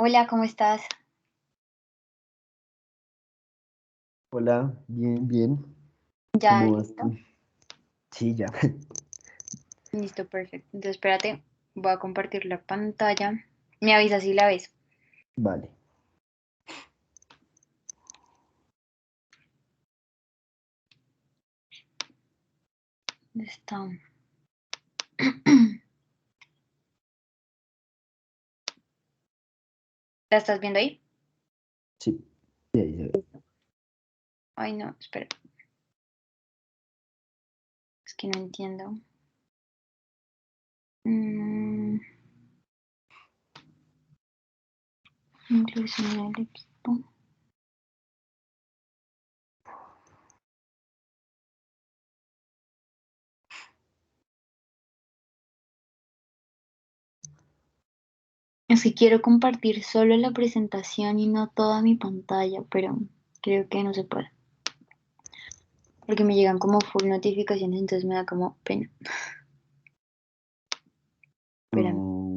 Hola, ¿cómo estás? Hola, bien, bien. ¿Ya ¿Cómo vas listo? tú? Sí, ya. Listo, perfecto. Entonces, espérate, voy a compartir la pantalla. Me avisas si la ves. Vale. ¿Dónde está? ¿La estás viendo ahí? Sí, sí, ahí se ve. Ay, no, espera. Es que no entiendo. Mm, inclusión del equipo. Es que quiero compartir solo la presentación y no toda mi pantalla, pero creo que no se puede. Porque me llegan como full notificaciones, entonces me da como pena. Espérame. Mm,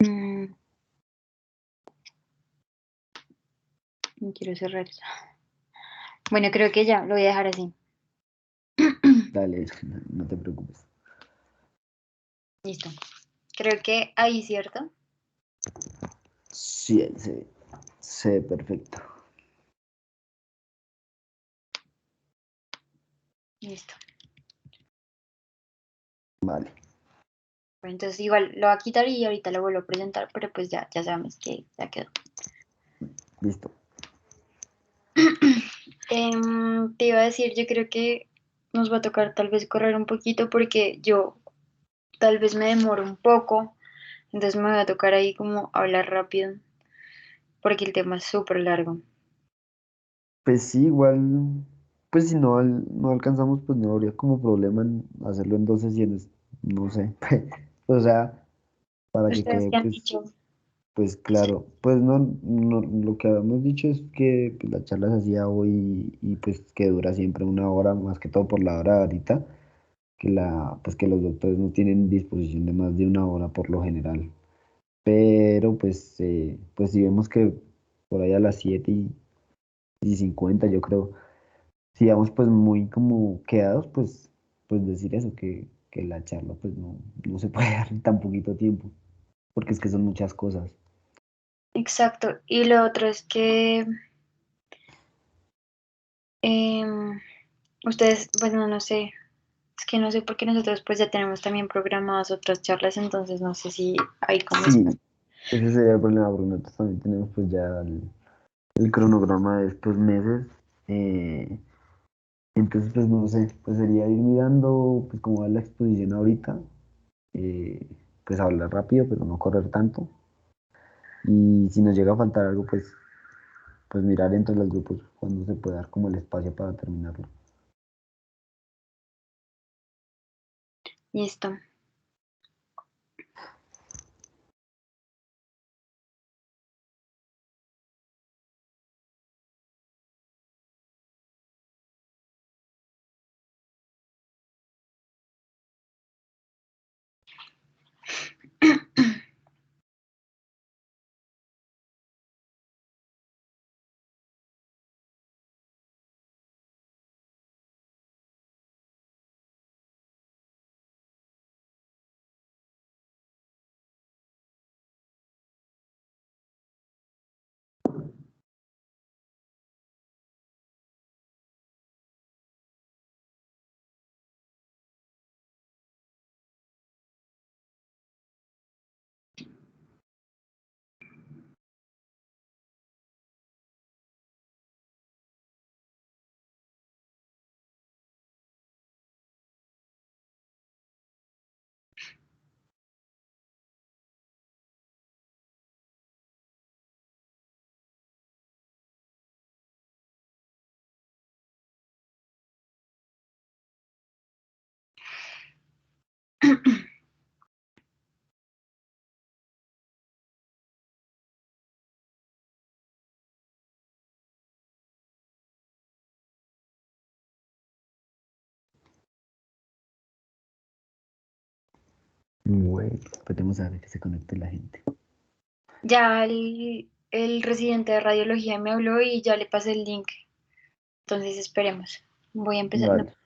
Mm, no quiero cerrar eso. Bueno, creo que ya lo voy a dejar así. dale, no te preocupes. Listo. Creo que ahí, ¿cierto? Sí, ahí se ve perfecto. Listo. Vale, Bueno, entonces igual lo voy a quitar y ahorita lo vuelvo a presentar, pero pues ya sabemos que ya quedó. listo. Te iba a decir, yo creo que nos va a tocar tal vez correr un poquito porque yo tal vez me demoro un poco, entonces me va a tocar ahí como hablar rápido porque el tema es súper largo. Pues sí, igual, pues si no, no alcanzamos, pues no habría como problema en hacerlo en 2 sesiones. No sé. O sea, para que ¿Ustedes quede, qué han pues, dicho? pues claro. Pues no, no, lo que habíamos dicho es que pues, la charla se hacía hoy y pues que dura siempre 1 hora, más que todo por la hora de ahorita. Pues que los doctores no tienen disposición de más de 1 hora por lo general. Pero pues si vemos que por ahí a las 7:50 yo creo, si vamos pues muy como quedados, pues decir eso, que la charla pues no se puede dar en tan poquito tiempo, porque es que son muchas cosas. Exacto. Y lo otro es que em, ustedes, bueno, no sé, es que no sé por qué nosotros pues ya tenemos también programadas otras charlas, entonces no sé si hay como Sí, espacio. ese sería el problema, porque nosotros también tenemos pues ya el cronograma de estos meses. eh, Entonces, pues no sé, pues sería ir mirando, pues cómo va la exposición ahorita, pues hablar rápido, pero no correr tanto. Y si nos llega a faltar algo, pues mirar entre los grupos cuando se puede dar como el espacio para terminarlo. Listo. Bueno, esperemos a ver que se conecte la gente. Ya el residente de radiología me habló y ya le pasé el link. Entonces esperemos. Voy a empezar. No, Vale.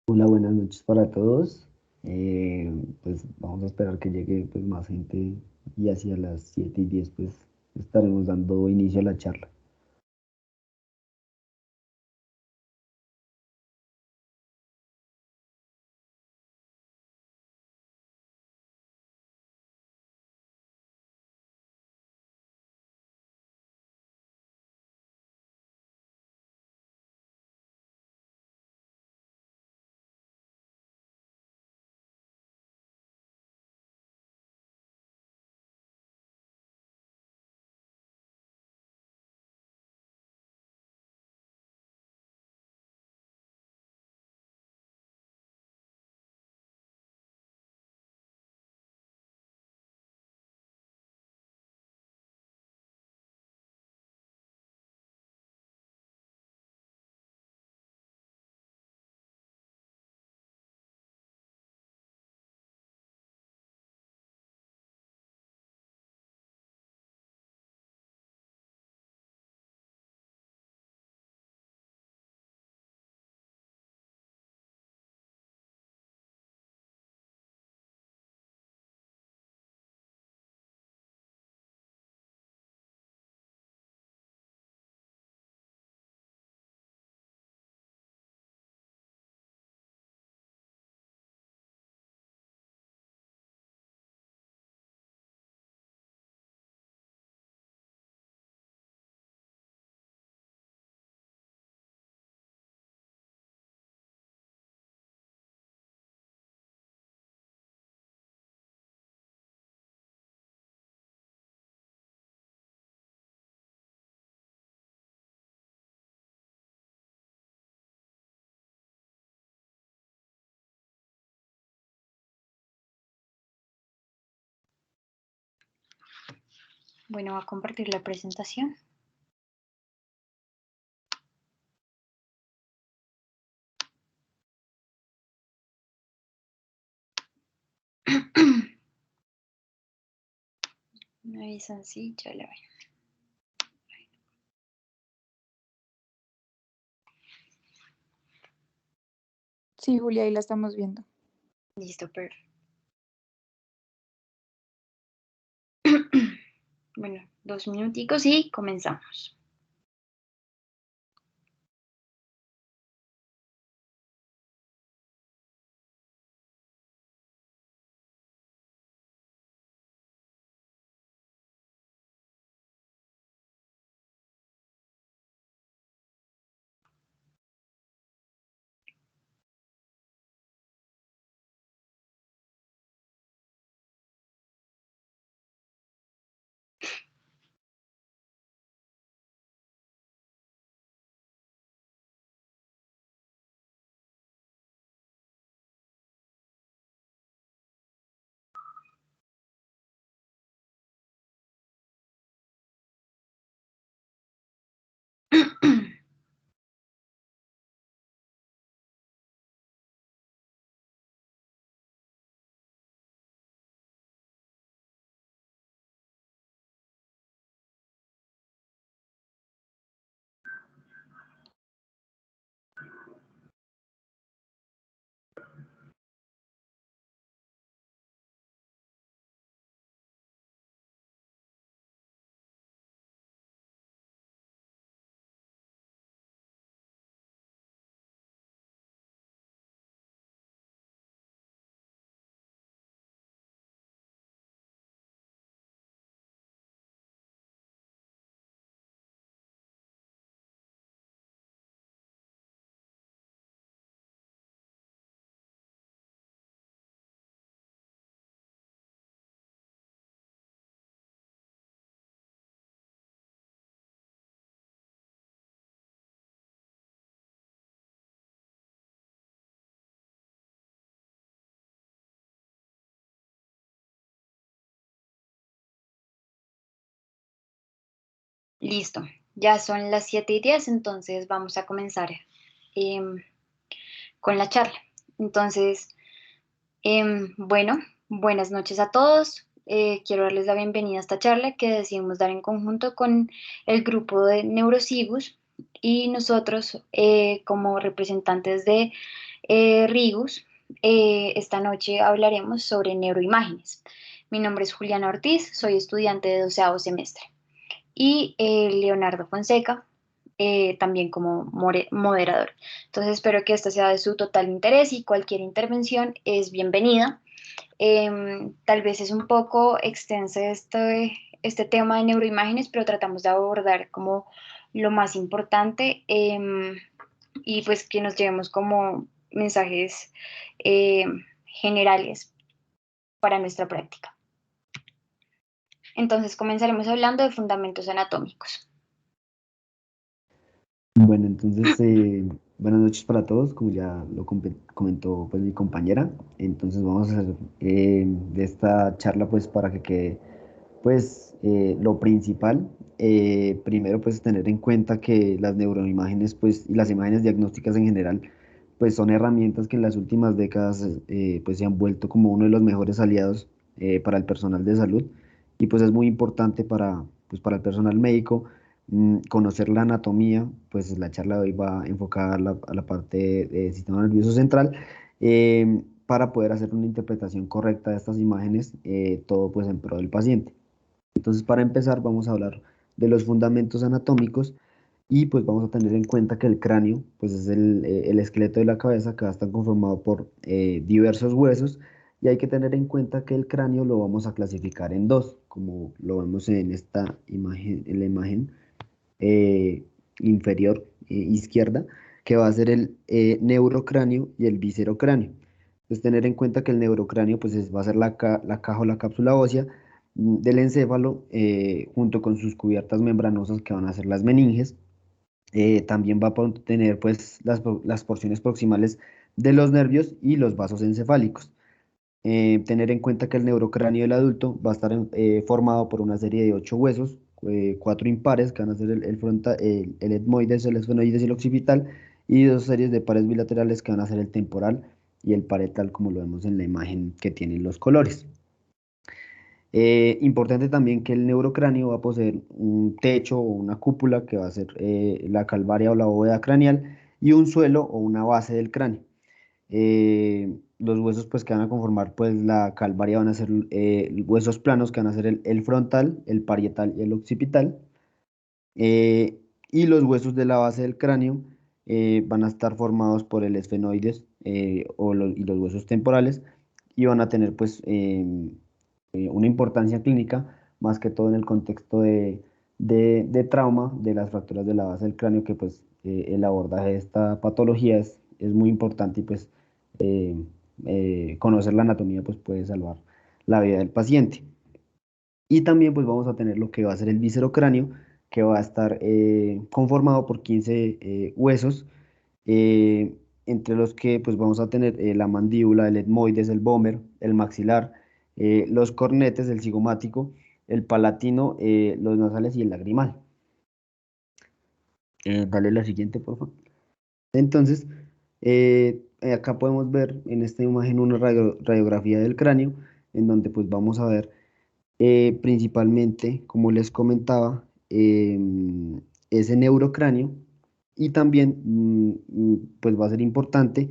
Hola, buenas noches para todos. Pues vamos a esperar que llegue pues, más gente y hacia las 7:10 pues estaremos dando inicio a la charla. Bueno, voy a compartir la presentación. Me avisan si ya la ven. Sí, Julia, ahí la estamos viendo. Listo, perfecto. Bueno, 2 minuticos y comenzamos. Listo, ya son las 7:10, entonces vamos a comenzar em, con la charla. Entonces, bueno, buenas noches a todos. Quiero darles la bienvenida a esta charla que decidimos dar en conjunto con el grupo de Neurocigus. y nosotros como representantes de Rigus, esta noche hablaremos sobre neuroimágenes. Mi nombre es Juliana Ortiz, soy estudiante de 12º semestre y Leonardo Fonseca, también como moderador. Entonces espero que esto sea de su total interés y cualquier intervención es bienvenida. Tal vez es un poco extenso este tema de neuroimágenes, pero tratamos de abordar como lo más importante y pues que nos llevemos como mensajes generales para nuestra práctica. Entonces comenzaremos hablando de fundamentos anatómicos. Bueno, entonces, buenas noches para todos, como ya lo comentó pues mi compañera. Entonces vamos a hacer de esta charla pues para que quede pues lo principal. Primero pues tener en cuenta que las neuroimágenes pues y las imágenes diagnósticas en general pues son herramientas que en las últimas décadas pues se han vuelto como uno de los mejores aliados para el personal de salud, y pues es muy importante pues para el personal médico conocer la anatomía. Pues la charla de hoy va enfocada a a la parte del sistema nervioso central, para poder hacer una interpretación correcta de estas imágenes, todo pues en pro del paciente. Entonces, para empezar, vamos a hablar de los fundamentos anatómicos, y pues vamos a tener en cuenta que el cráneo pues es el esqueleto de la cabeza, que va a estar conformado por diversos huesos, y hay que tener en cuenta que el cráneo lo vamos a clasificar en dos, como lo vemos en esta imagen, en la imagen eh, inferior izquierda, que va a ser el neurocráneo y el viscerocráneo. Entonces, tener en cuenta que el neurocráneo pues va a ser la caja o la cápsula ósea del encéfalo, junto con sus cubiertas membranosas que van a ser las meninges. También va a tener pues las porciones proximales de los nervios y los vasos encefálicos. Tener en cuenta que el neurocráneo del adulto va a estar formado por una serie de 8 huesos, cuatro impares, que van a ser el etmoides, el esfenoides y el occipital, y dos series de pares bilaterales, que van a ser el temporal y el parietal, como lo vemos en la imagen que tienen los colores. Importante también que el neurocráneo va a poseer un techo o una cúpula, que va a ser la calvaria o la bóveda craneal, y un suelo o una base del cráneo. Los huesos pues que van a conformar pues la calvaria van a ser huesos planos, que van a ser el frontal, el parietal y el occipital. Y los huesos de la base del cráneo van a estar formados por el esfenoides, y los huesos temporales, y van a tener pues una importancia clínica, más que todo en el contexto de trauma de las fracturas de la base del cráneo, que pues el abordaje de esta patología es muy importante, y pues eh, conocer la anatomía pues puede salvar la vida del paciente. Y también pues vamos a tener lo que va a ser el viscerocráneo, que va a estar conformado por 15 huesos, eh, entre los que pues vamos a tener la mandíbula, el etmoides, el vómer, el maxilar, los cornetes, el cigomático, el palatino, los nasales y el lagrimal. Dale la siguiente, por favor. Entonces, acá podemos ver en esta imagen una radiografía del cráneo, en donde pues vamos a ver principalmente, como les comentaba, ese neurocráneo, y también pues va a ser importante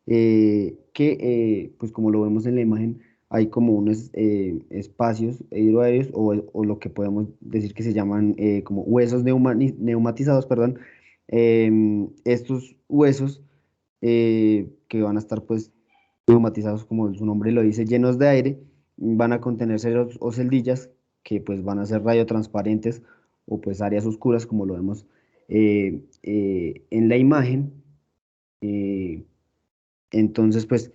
que, pues como lo vemos en la imagen, hay como unos espacios hidroaéreos, o lo que podemos decir que se llaman como huesos neumatizados, perdón. Estos huesos que van a estar pues neumatizados, como su nombre lo dice, llenos de aire, van a contener ceros o celdillas, que pues van a ser radiotransparentes, o pues áreas oscuras, como lo vemos en la imagen. Eh, entonces, pues,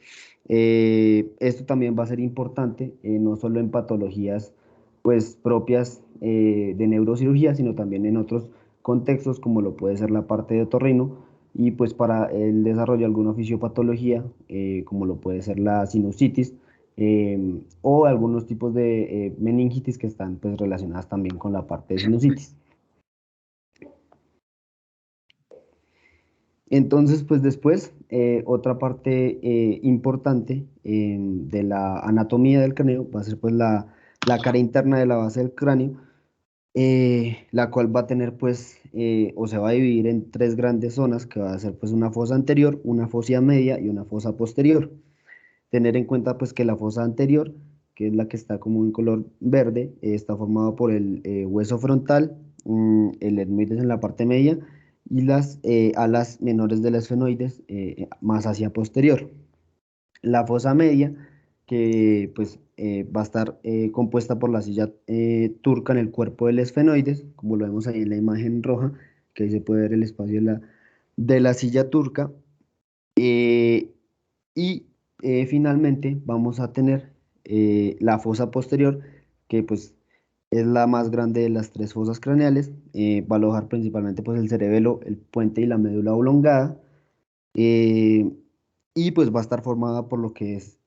esto también va a ser importante, no solo en patologías, pues, propias de neurocirugía, sino también en otros contextos, como lo puede ser la parte de otorrino, y pues para el desarrollo de alguna fisiopatología, como lo puede ser la sinusitis, o algunos tipos de meningitis, que están pues relacionadas también con la parte de sinusitis. Entonces, pues después, otra parte importante de la anatomía del cráneo va a ser pues la cara interna de la base del cráneo, la cual va a tener pues, o se va a dividir en tres grandes zonas, que va a ser pues una fosa anterior, una fosa media y una fosa posterior. Tener en cuenta pues que la fosa anterior, que es la que está como en color verde, está formada por el hueso frontal, el etmoides en la parte media y las alas menores del esfenoides más hacia posterior. La fosa media, que pues va a estar compuesta por la silla turca en el cuerpo del esfenoides, como lo vemos ahí en la imagen roja, que ahí se puede ver el espacio de la silla turca. eh, y finalmente vamos a tener la fosa posterior, que pues es la más grande de las tres fosas craneales. Va a alojar principalmente pues el cerebelo, el puente y la médula oblongada. eh, y pues va a estar formada por lo que es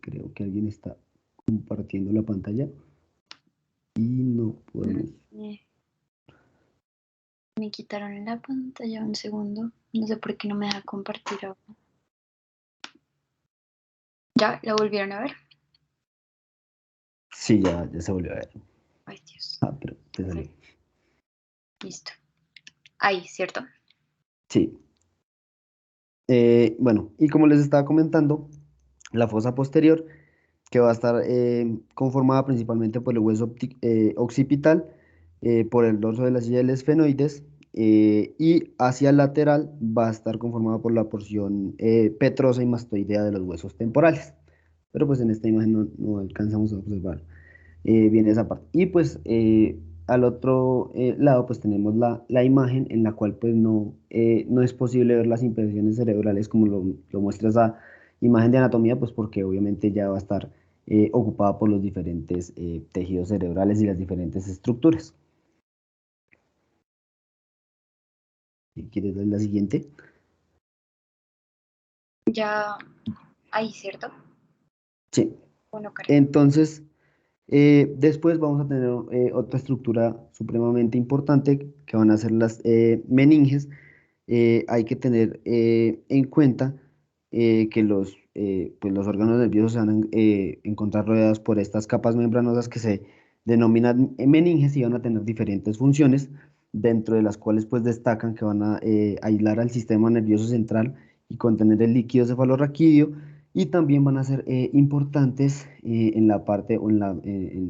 creo que alguien está compartiendo la pantalla y no podemos. Eh, Me quitaron la pantalla un segundo. No sé por qué no me deja compartir ahora. ¿Ya la volvieron a ver? Sí, ya se volvió a ver. Ay, Dios. Ah, pero te salió. Listo. Ahí, ¿cierto? Sí. Bueno, y como les estaba comentando, la fosa posterior, que va a estar conformada principalmente por el hueso occipital, por el dorso de la silla del esfenoides, y hacia el lateral va a estar conformada por la porción petrosa y mastoidea de los huesos temporales. Pero pues en esta imagen no alcanzamos a observar bien esa parte. Y pues al otro lado pues tenemos la imagen en la cual pues no es posible ver las impresiones cerebrales como lo muestra esa imagen de anatomía, pues porque obviamente ya va a estar ocupada por los diferentes tejidos cerebrales y las diferentes estructuras. Si quieres ver la siguiente. Ya, ahí, ¿cierto? Sí. Bueno, carga. Entonces, después vamos a tener otra estructura supremamente importante que van a ser las meninges. Hay que tener en cuenta que pues los órganos nerviosos se van a encontrar rodeados por estas capas membranosas que se denominan meninges y van a tener diferentes funciones, dentro de las cuales pues destacan que van a aislar al sistema nervioso central y contener el líquido cefalorraquídeo, y también van a ser importantes en la parte o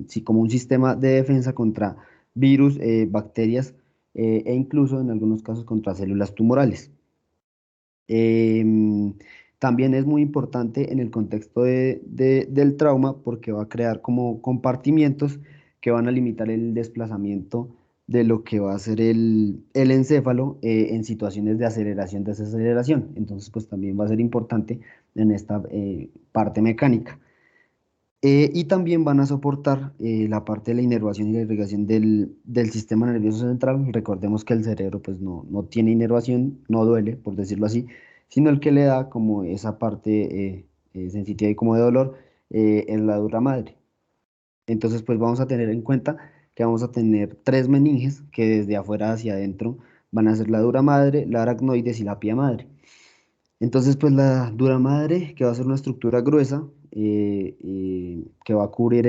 sí, como un sistema de defensa contra virus, bacterias e incluso en algunos casos contra células tumorales. Em, También es muy importante en el contexto del trauma porque va a crear como compartimientos que van a limitar el desplazamiento de lo que va a ser el encéfalo en situaciones de aceleración, desaceleración. Entonces, pues también va a ser importante en esta parte mecánica. Y también van a soportar la parte de la inervación y la irrigación del sistema nervioso central. Recordemos que el cerebro pues no tiene inervación, no duele, por decirlo así, sino el que le da como esa parte sensitiva y como de dolor es la dura madre. Entonces pues vamos a tener en cuenta que vamos a tener tres meninges que desde afuera hacia adentro van a ser la dura madre, la aracnoides y la pía madre. Entonces, pues la dura madre, que va a ser una estructura gruesa, que va a cubrir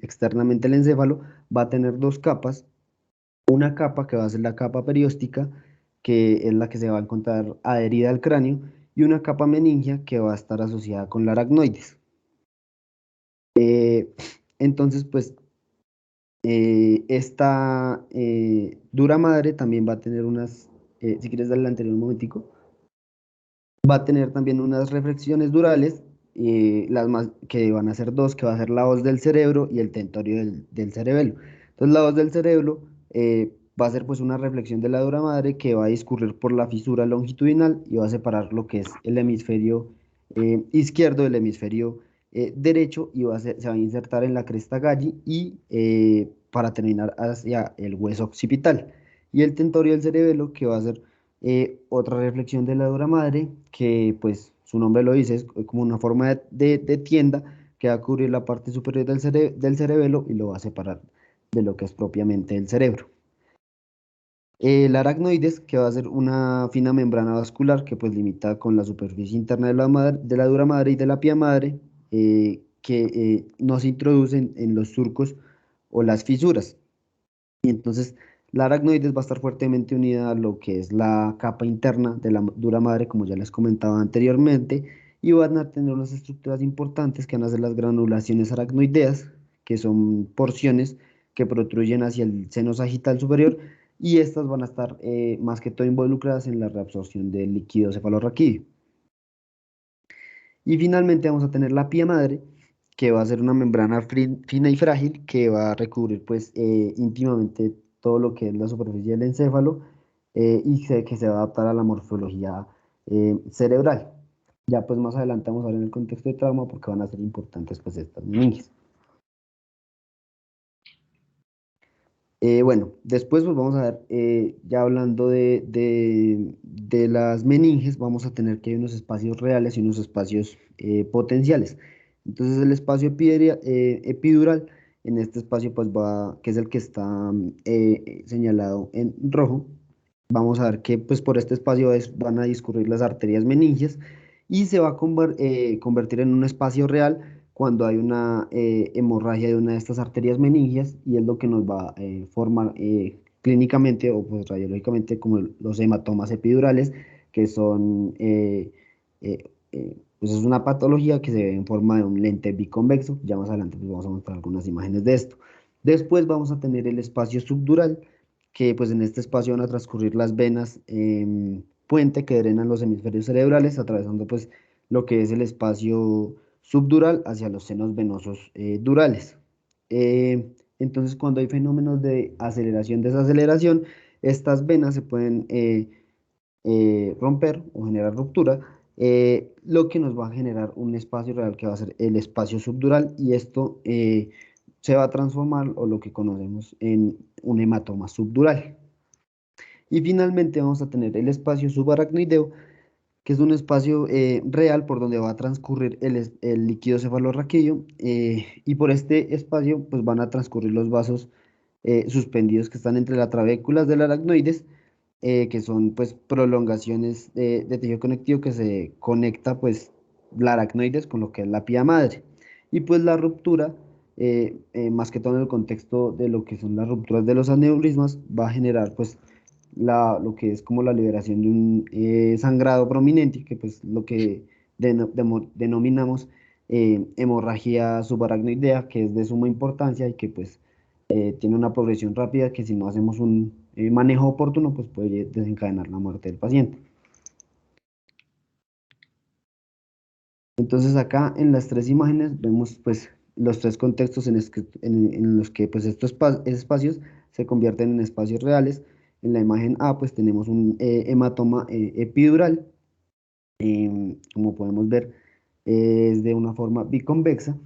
externamente el encéfalo, va a tener dos capas. Una capa que va a ser la capa perióstica, que es la que se va a encontrar adherida al cráneo, y una capa meningia que va a estar asociada con la aracnoides. Eh, entonces, pues esta dura madre también va a tener si quieres darle el anterior un momentico. Va a tener también unas reflexiones durales, las más, que van a ser dos, que va a ser la hoz del cerebro y el tentorio del cerebelo. Entonces la hoz del cerebro va a ser pues una reflexión de la dura madre que va a discurrir por la fisura longitudinal y va a separar lo que es el hemisferio izquierdo del hemisferio derecho, y se va a insertar en la cresta galli y para terminar hacia el hueso occipital. Y el tentorio del cerebelo, que va a ser otra reflexión de la dura madre, que pues su nombre lo dice, es como una forma de tienda que va a cubrir la parte superior del cerebelo y lo va a separar de lo que es propiamente el cerebro. El aracnoides, que va a ser una fina membrana vascular que pues limita con la superficie interna de la dura madre y de la pía madre, que no se introducen en los surcos o las fisuras. Y entonces la aracnoides va a estar fuertemente unida a lo que es la capa interna de la dura madre, como ya les comentaba anteriormente, y van a tener unas estructuras importantes que van a ser las granulaciones aracnoideas, que son porciones que protruyen hacia el seno sagital superior, y estas van a estar más que todo involucradas en la reabsorción del líquido cefalorraquídeo. Y finalmente vamos a tener la pía madre, que va a ser una membrana fina y frágil que va a recubrir pues íntimamente todo lo que es la superficie del encéfalo que se va a adaptar a la morfología cerebral. Ya pues más adelante vamos a ver en el contexto de trauma porque van a ser importantes pues estas meninges. Bueno, después pues vamos a ver, ya hablando de las meninges, vamos a tener que hay unos espacios reales y unos espacios potenciales. Entonces el espacio epidural, en este espacio pues va, que es el que está señalado en rojo, vamos a ver que pues por este espacio van a discurrir las arterias meninges y se va a convertir en un espacio real cuando hay una hemorragia de una de estas arterias meningias y es lo que nos va a formar clínicamente o pues radiológicamente como los hematomas epidurales, que son, pues es una patología que se ve en forma de un lente biconvexo. Ya más adelante pues vamos a mostrar algunas imágenes de esto. Después vamos a tener el espacio subdural, que pues en este espacio van a transcurrir las venas puente que drenan los hemisferios cerebrales, atravesando pues lo que es el espacio subdural hacia los senos venosos durales. Entonces, cuando hay fenómenos de aceleración, desaceleración, estas venas se pueden romper o generar ruptura, lo que nos va a generar un espacio real que va a ser el espacio subdural y esto se va a transformar o lo que conocemos en un hematoma subdural. Y finalmente vamos a tener el espacio subaracnoideo, que es un espacio real por donde va a transcurrir el líquido cefalorraquídeo y por este espacio pues van a transcurrir los vasos suspendidos que están entre las trabéculas del aracnoides, que son pues prolongaciones de tejido conectivo que se conecta pues la aracnoides con lo que es la pía madre. Y pues la ruptura, más que todo en el contexto de lo que son las rupturas de los aneurismas, va a generar pues lo que es como la liberación de un sangrado prominente, que pues lo que denominamos hemorragia subaracnoidea, que es de suma importancia y que pues tiene una progresión rápida que si no hacemos un manejo oportuno, pues puede desencadenar la muerte del paciente. Entonces acá en las tres imágenes vemos pues los tres contextos en los que pues estos espacios se convierten en espacios reales. En la imagen A pues tenemos un hematoma epidural, como podemos ver es de una forma biconvexa,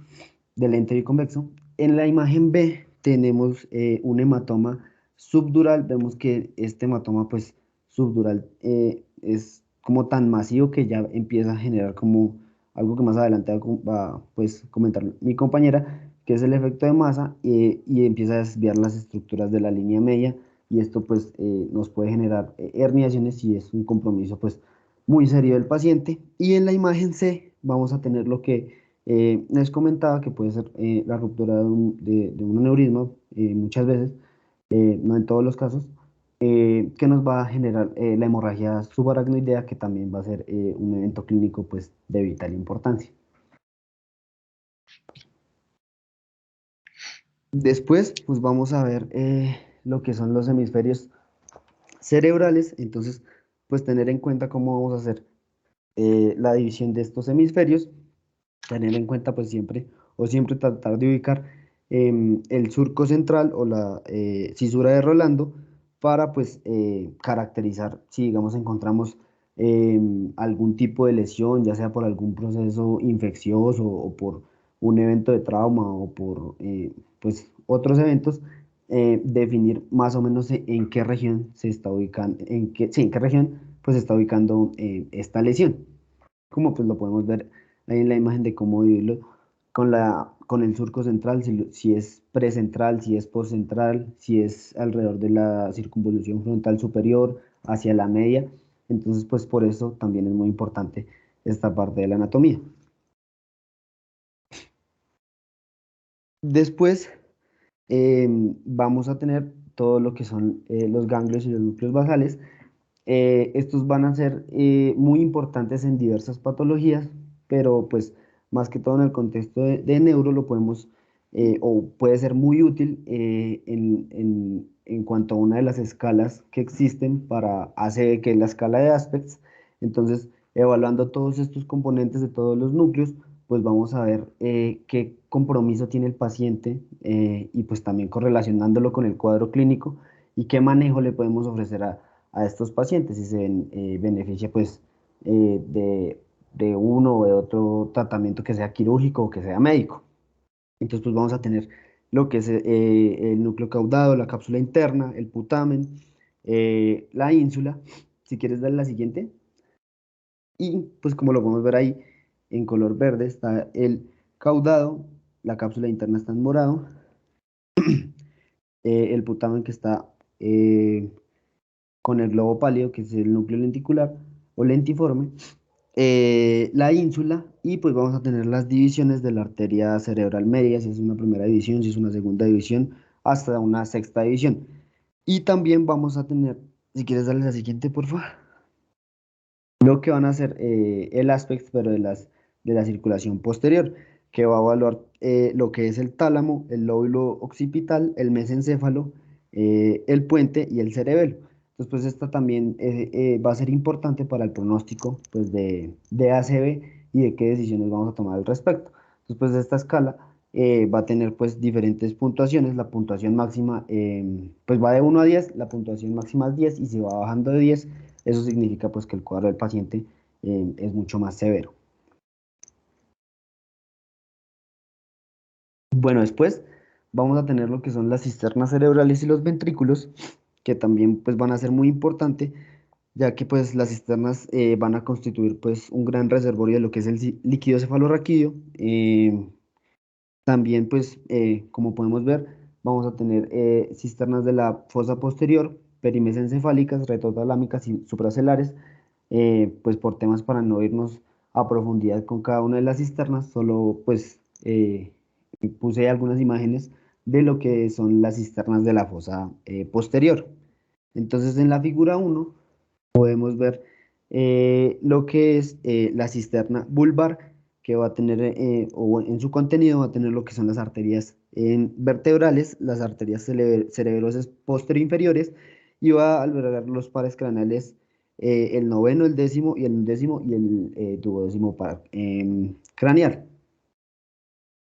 de lente biconvexo. En la imagen B tenemos un hematoma subdural, vemos que este hematoma pues subdural es como tan masivo que ya empieza a generar como algo que más adelante va a pues, comentar mi compañera, que es el efecto de masa y empieza a desviar las estructuras de la línea media y esto pues nos puede generar herniaciones si es un compromiso pues muy serio del paciente. Y en la imagen C vamos a tener lo que les comentaba, que puede ser la ruptura de un aneurisma muchas veces, no en todos los casos, que nos va a generar la hemorragia subaracnoidea, que también va a ser un evento clínico pues, de vital importancia. Después, pues vamos a ver lo que son los hemisferios cerebrales. Entonces, pues tener en cuenta cómo vamos a hacer la división de estos hemisferios, tener en cuenta pues siempre, o siempre tratar de ubicar el surco central o la cisura de Rolando para pues caracterizar si digamos encontramos algún tipo de lesión, ya sea por algún proceso infeccioso o por un evento de trauma o por pues otros eventos, definir más o menos en qué región se está ubicando, sí, en qué región pues se está ubicando esta lesión. Como pues lo podemos ver ahí en la imagen de cómo dividirlo con el surco central, si es precentral, si es postcentral, si es alrededor de la circunvolución frontal superior, hacia la media. Entonces, pues por eso también es muy importante esta parte de la anatomía. Después vamos a tener todo lo que son los ganglios y los núcleos basales. Estos van a ser muy importantes en diversas patologías, pero pues más que todo en el contexto de neuro lo podemos o puede ser muy útil en cuanto a una de las escalas que existen para ACV, que es la escala de Aspects. Entonces, evaluando todos estos componentes de todos los núcleos, pues vamos a ver qué compromiso tiene el paciente y pues también correlacionándolo con el cuadro clínico y qué manejo le podemos ofrecer a estos pacientes si se beneficia pues de uno o de otro tratamiento que sea quirúrgico o que sea médico. Entonces pues vamos a tener lo que es el núcleo caudado, la cápsula interna, el putamen, la ínsula. Si quieres dar la siguiente. Y pues como lo podemos ver ahí en color verde está el caudado, la cápsula interna está en morado, el putamen que está con el globo pálido, que es el núcleo lenticular o lentiforme, la ínsula, y pues vamos a tener las divisiones de la arteria cerebral media, si es una primera división, si es una segunda división, hasta una sexta división. Y también vamos a tener, si quieres darle la siguiente, por favor, lo que van a hacer el aspecto, pero de la circulación posterior, que va a evaluar lo que es el tálamo, el lóbulo occipital, el mesencéfalo, el puente y el cerebelo. Entonces, pues esta también va a ser importante para el pronóstico pues, de ACV y de qué decisiones vamos a tomar al respecto. Entonces, pues esta escala va a tener pues diferentes puntuaciones. La puntuación máxima pues va de 1 a 10, la puntuación máxima es 10 y si va bajando de 10 eso significa pues que el cuadro del paciente es mucho más severo. Bueno, después vamos a tener lo que son las cisternas cerebrales y los ventrículos, que también pues van a ser muy importantes, ya que pues las cisternas van a constituir pues un gran reservorio de lo que es el líquido cefalorraquídeo. También pues como podemos ver vamos a tener cisternas de la fosa posterior, perimesencefálicas, retrotalámicas y supracelares, pues por temas para no irnos a profundidad con cada una de las cisternas, solo pues puse algunas imágenes de lo que son las cisternas de la fosa posterior. Entonces en la figura 1 podemos ver lo que es la cisterna vulvar, que va a tener, o en su contenido va a tener lo que son las arterias vertebrales, las arterias cerebrosas posterior-inferiores, y va a albergar los pares craneales, el noveno, el décimo y el undécimo y el duodécimo par craneal.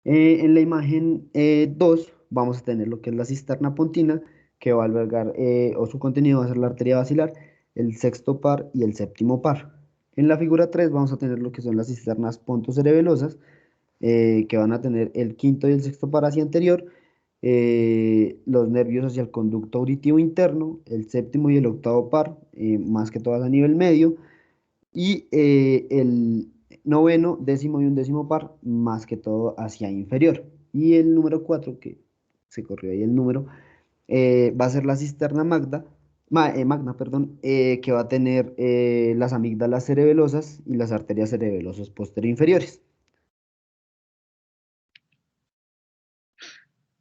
En la imagen 2 vamos a tener lo que es la cisterna pontina, que va a albergar, o su contenido va a ser la arteria basilar, el sexto par y el séptimo par. En la figura 3 vamos a tener lo que son las cisternas pontocerebelosas, que van a tener el quinto y el sexto par hacia anterior, los nervios hacia el conducto auditivo interno, el séptimo y el octavo par, más que todas a nivel medio, y el noveno, décimo y undécimo par, más que todo hacia inferior. Y el número 4 que se corrió ahí el número, va a ser la cisterna magna, perdón, que va a tener las amígdalas cerebelosas y las arterias cerebelosas posterior inferiores.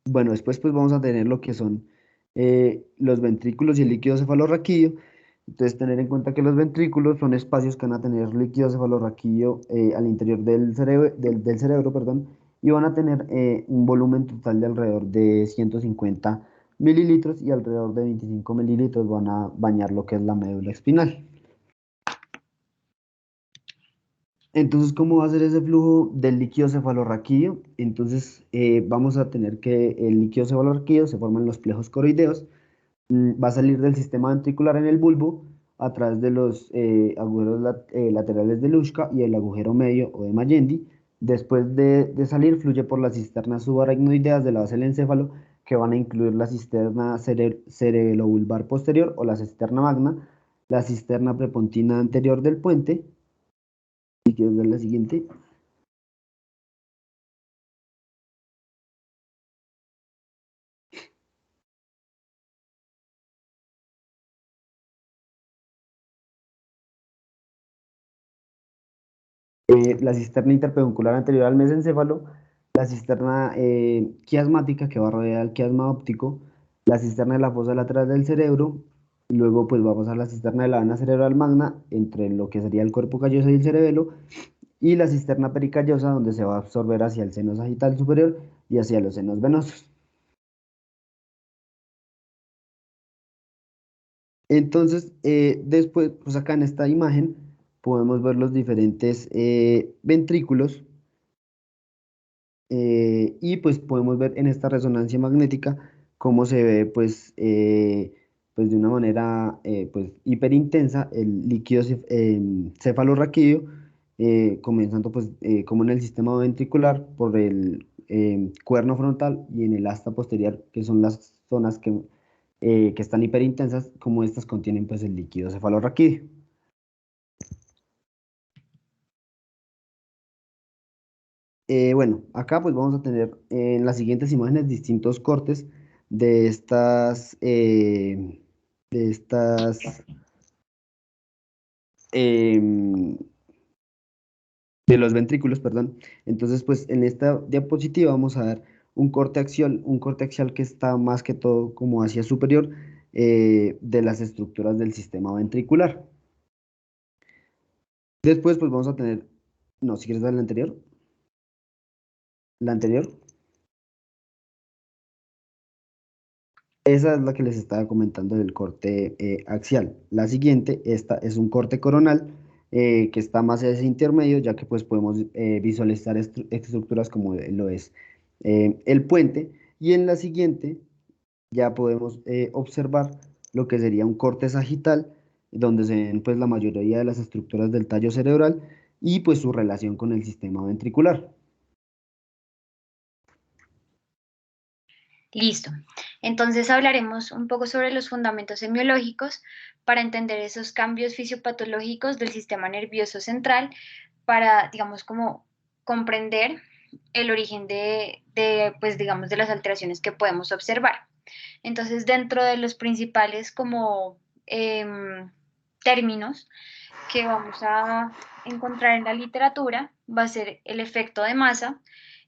Bueno, después pues vamos a tener lo que son los ventrículos y el líquido cefalorraquídeo. Entonces, tener en cuenta que los ventrículos son espacios que van a tener líquido cefalorraquídeo al interior del cerebro, perdón, y van a tener un volumen total de alrededor de 150 mililitros y alrededor de 25 mililitros van a bañar lo que es la médula espinal. Entonces, ¿cómo va a ser ese flujo del líquido cefalorraquídeo? Entonces, vamos a tener que el líquido cefalorraquídeo se forma en los plejos coroideos, va a salir del sistema ventricular en el bulbo a través de los agujeros laterales de Luschka y el agujero medio o de Magendie. Después de salir, fluye por las cisternas subaracnoideas de la base del encéfalo, que van a incluir la cisterna cerebelobulbar posterior o la cisterna magna, la cisterna prepontina anterior del puente. Si quieres ver la siguiente. La cisterna interpeduncular anterior al mesencéfalo, la cisterna quiasmática que va a rodear el quiasma óptico, la cisterna de la fosa lateral del cerebro, y luego pues vamos a la cisterna de la vena cerebral magna, entre lo que sería el cuerpo calloso y el cerebelo, y la cisterna pericallosa, donde se va a absorber hacia el seno sagital superior y hacia los senos venosos. Entonces, después, pues acá en esta imagen podemos ver los diferentes ventrículos y pues podemos ver en esta resonancia magnética cómo se ve pues de una manera pues hiperintensa el líquido cefalorraquídeo, comenzando pues como en el sistema ventricular por el cuerno frontal y en el asta posterior, que son las zonas que están hiperintensas, como estas contienen pues el líquido cefalorraquídeo. Bueno, acá pues vamos a tener en las siguientes imágenes distintos cortes de de estas, em, de los ventrículos, perdón. Entonces, pues en esta diapositiva vamos a ver un corte axial que está más que todo como hacia superior de las estructuras del sistema ventricular. Después, pues vamos a tener, no, si quieres dar la anterior. Esa es la que les estaba comentando del corte axial. La siguiente, esta es un corte coronal que está más hacia ese intermedio, ya que pues podemos visualizar estructuras como lo es el puente. Y en la siguiente ya podemos observar lo que sería un corte sagital, donde se ven pues la mayoría de las estructuras del tallo cerebral y pues su relación con el sistema ventricular. Listo. Entonces hablaremos un poco sobre los fundamentos semiológicos para entender esos cambios fisiopatológicos del sistema nervioso central para, digamos, como comprender el origen pues, digamos, de las alteraciones que podemos observar. Entonces, dentro de los principales como términos que vamos a encontrar en la literatura va a ser el efecto de masa,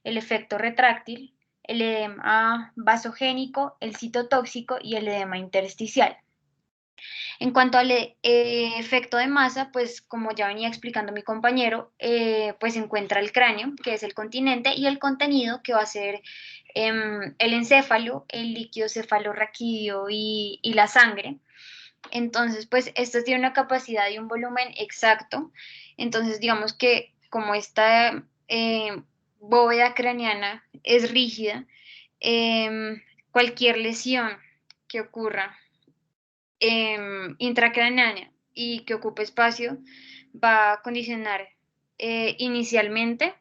el efecto retráctil, el edema vasogénico, el citotóxico y el edema intersticial. En cuanto al efecto de masa, pues como ya venía explicando mi compañero, pues se encuentra el cráneo, que es el continente, y el contenido, que va a ser el encéfalo, el líquido cefalorraquídeo y la sangre. Entonces, pues esto tiene una capacidad y un volumen exacto. Entonces, digamos que como esta bóveda craneana es rígida, cualquier lesión que ocurra intracraneana y que ocupe espacio va a condicionar inicialmente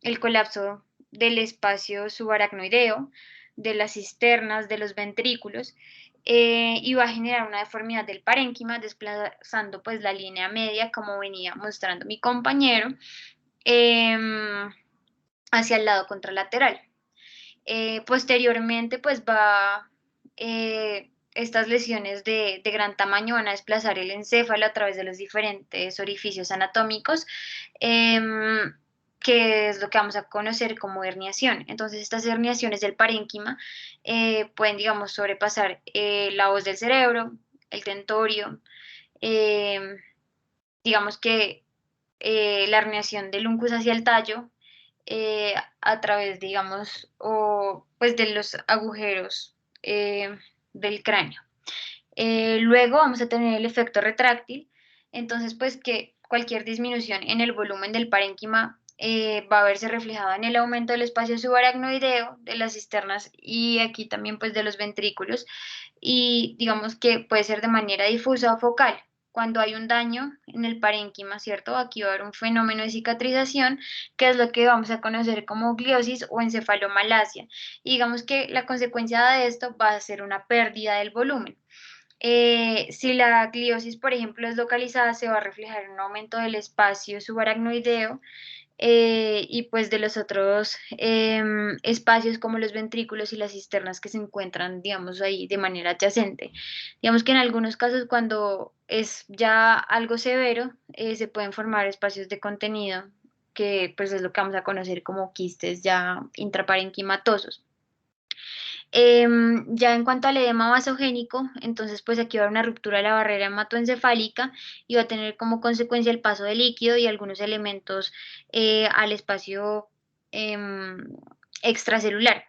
el colapso del espacio subaracnoideo, de las cisternas, de los ventrículos, y va a generar una deformidad del parénquima, desplazando pues la línea media, como venía mostrando mi compañero, hacia el lado contralateral. Posteriormente, pues estas lesiones de gran tamaño van a desplazar el encéfalo a través de los diferentes orificios anatómicos, que es lo que vamos a conocer como herniación. Entonces, estas herniaciones del parénquima pueden, digamos, sobrepasar la hoz del cerebro, el tentorio, em, digamos que la herniación del uncus hacia el tallo, a través, digamos, o pues de los agujeros del cráneo. Luego vamos a tener el efecto retráctil, entonces pues que cualquier disminución en el volumen del parénquima va a verse reflejada en el aumento del espacio subaracnoideo, de las cisternas y aquí también pues de los ventrículos, y digamos que puede ser de manera difusa o focal. Cuando hay un daño en el parénquima, ¿cierto? Aquí va a haber un fenómeno de cicatrización, que es lo que vamos a conocer como gliosis o encefalomalacia. Y digamos que la consecuencia de esto va a ser una pérdida del volumen. Si la gliosis, por ejemplo, es localizada, se va a reflejar en un aumento del espacio subaracnoideo y pues de los otros espacios como los ventrículos y las cisternas que se encuentran, digamos, ahí de manera adyacente. Digamos que en algunos casos cuando es ya algo severo, se pueden formar espacios de contenido que pues es lo que vamos a conocer como quistes ya intraparenquimatosos. Ya en cuanto al edema vasogénico, entonces pues aquí va a haber una ruptura de la barrera hematoencefálica y va a tener como consecuencia el paso de líquido y algunos elementos al espacio em, extracelular.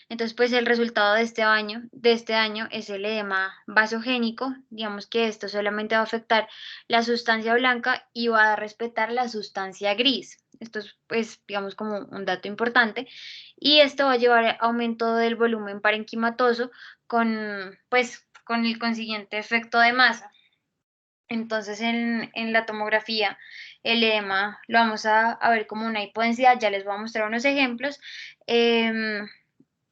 Entonces, pues el resultado de este daño es el edema vasogénico. Digamos que esto solamente va a afectar la sustancia blanca y va a respetar la sustancia gris. Esto es, pues, digamos, como un dato importante. Y esto va a llevar a aumento del volumen parenquimatoso pues, con el consiguiente efecto de masa. Entonces, en la tomografía, el edema lo vamos a ver como una hipodensidad. Ya les voy a mostrar unos ejemplos.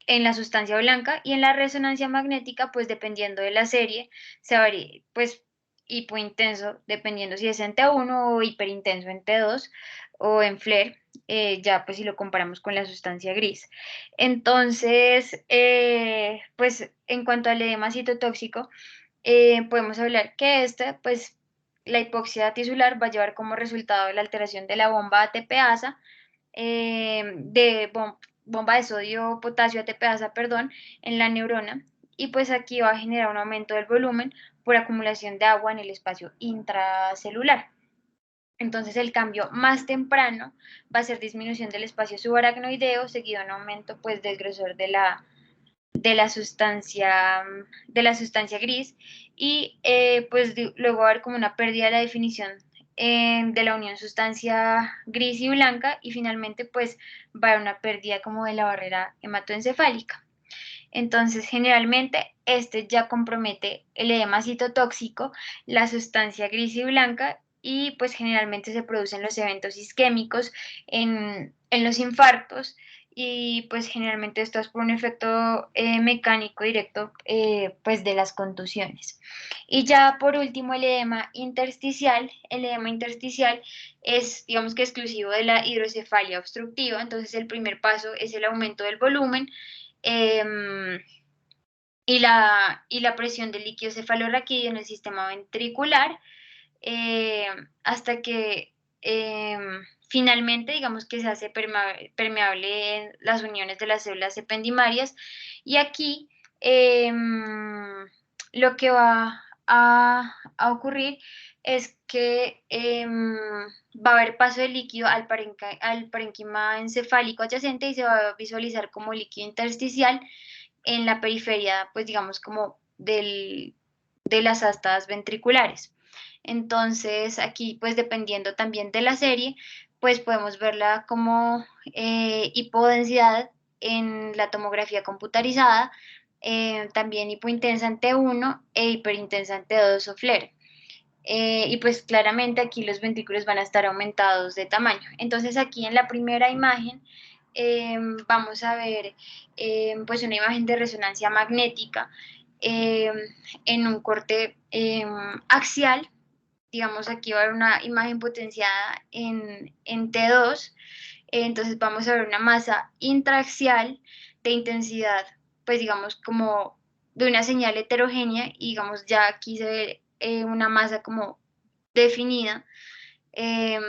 En la sustancia blanca y en la resonancia magnética, pues dependiendo de la serie, se varía, pues hipointenso, dependiendo si es en T1 o hiperintenso en T2 o en FLAIR, ya pues si lo comparamos con la sustancia gris. Entonces, pues en cuanto al edema citotóxico, podemos hablar que pues la hipoxia tisular va a llevar como resultado la alteración de la bomba ATPasa, de bomba de sodio, potasio, ATPasa, perdón, en la neurona. Y pues aquí va a generar un aumento del volumen por acumulación de agua en el espacio intracelular. Entonces el cambio más temprano va a ser disminución del espacio subaracnoideo, seguido de un aumento pues del grosor de la sustancia gris y pues luego va a haber como una pérdida de la definición de la unión sustancia gris y blanca y finalmente pues va a haber una pérdida como de la barrera hematoencefálica. Entonces, generalmente, este ya compromete el edema citotóxico, la sustancia gris y blanca, y pues generalmente se producen los eventos isquémicos en los infartos, y pues generalmente esto es por un efecto mecánico directo pues de las contusiones. Y ya por último, el edema intersticial es, digamos que exclusivo de la hidrocefalia obstructiva, entonces el primer paso es el aumento del volumen, eh, y la presión del líquido cefalorraquídeo en el sistema ventricular, eh, hasta que eh, finalmente, digamos que se hace permeable en las uniones de las células ependimarias. Y aquí eh, lo que va a ocurrir es que va a haber paso de líquido al parénquima encefálico adyacente y se va a visualizar como líquido intersticial en la periferia, pues digamos como de las astas ventriculares. Entonces aquí, pues dependiendo también de la serie, pues podemos verla como hipodensidad en la tomografía computarizada, también hipointensa en T1 e hiperintensa en T2 o FLAIR. Y pues claramente aquí los ventrículos van a estar aumentados de tamaño. Entonces aquí en la primera imagen vamos a ver pues una imagen de resonancia magnética eh, en un corte axial. Digamos aquí va a haber una imagen potenciada en T2. Entonces vamos a ver una masa intraaxial de intensidad, pues digamos como de una señal heterogénea y digamos ya aquí se ve una masa como definida eh,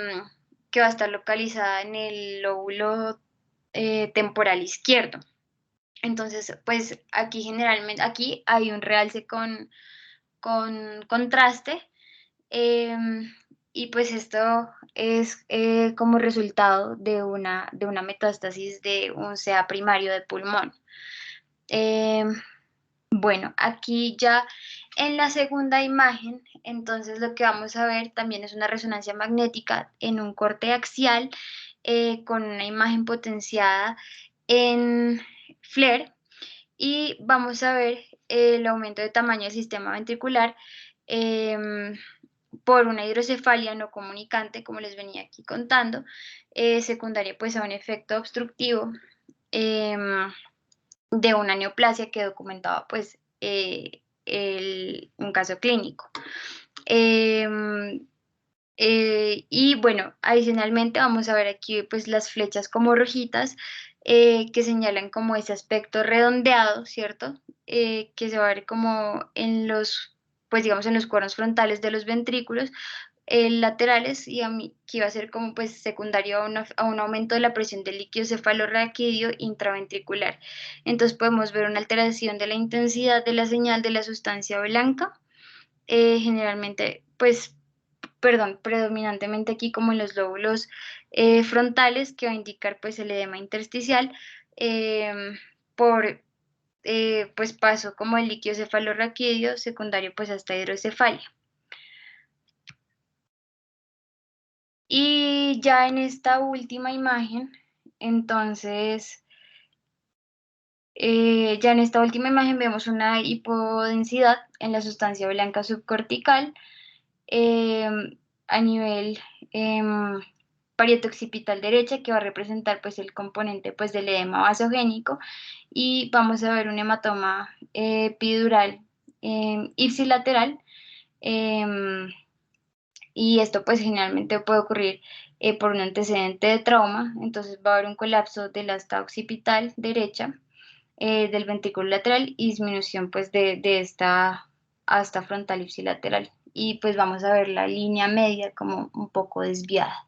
que va a estar localizada en el lóbulo temporal izquierdo. Entonces, pues aquí generalmente, aquí hay un realce con contraste eh, y pues esto es como resultado de una metástasis de un CA primario de pulmón. Eh, bueno, aquí ya en la segunda imagen, entonces lo que vamos a ver también es una resonancia magnética en un corte axial con una imagen potenciada en FLAIR y vamos a ver el aumento de tamaño del sistema ventricular por una hidrocefalia no comunicante, como les venía aquí contando, secundaria pues a un efecto obstructivo de una neoplasia que documentaba pues un caso clínico. Y bueno, adicionalmente vamos a ver aquí pues las flechas como rojitas que señalan como ese aspecto redondeado, ¿cierto? Que se va a ver como en los, pues digamos en los cuernos frontales de los ventrículos, laterales y que iba a ser como pues secundario a un aumento de la presión del líquido cefalorraquídeo intraventricular. Entonces podemos ver una alteración de la intensidad de la señal de la sustancia blanca, generalmente pues predominantemente aquí como en los lóbulos frontales, que va a indicar pues el edema intersticial por pues paso como el líquido cefalorraquídeo secundario pues hasta hidrocefalia. Y ya en esta última imagen, entonces, ya en esta última imagen vemos una hipodensidad en la sustancia blanca subcortical a nivel parieto occipital derecha, que va a representar pues el componente pues del edema vasogénico, y vamos a ver un hematoma epidural ipsilateral, y esto pues generalmente puede ocurrir por un antecedente de trauma. Entonces va a haber un colapso del asta occipital derecha, del ventrículo lateral, y disminución pues de esta asta frontal ipsilateral, y pues vamos a ver la línea media como un poco desviada.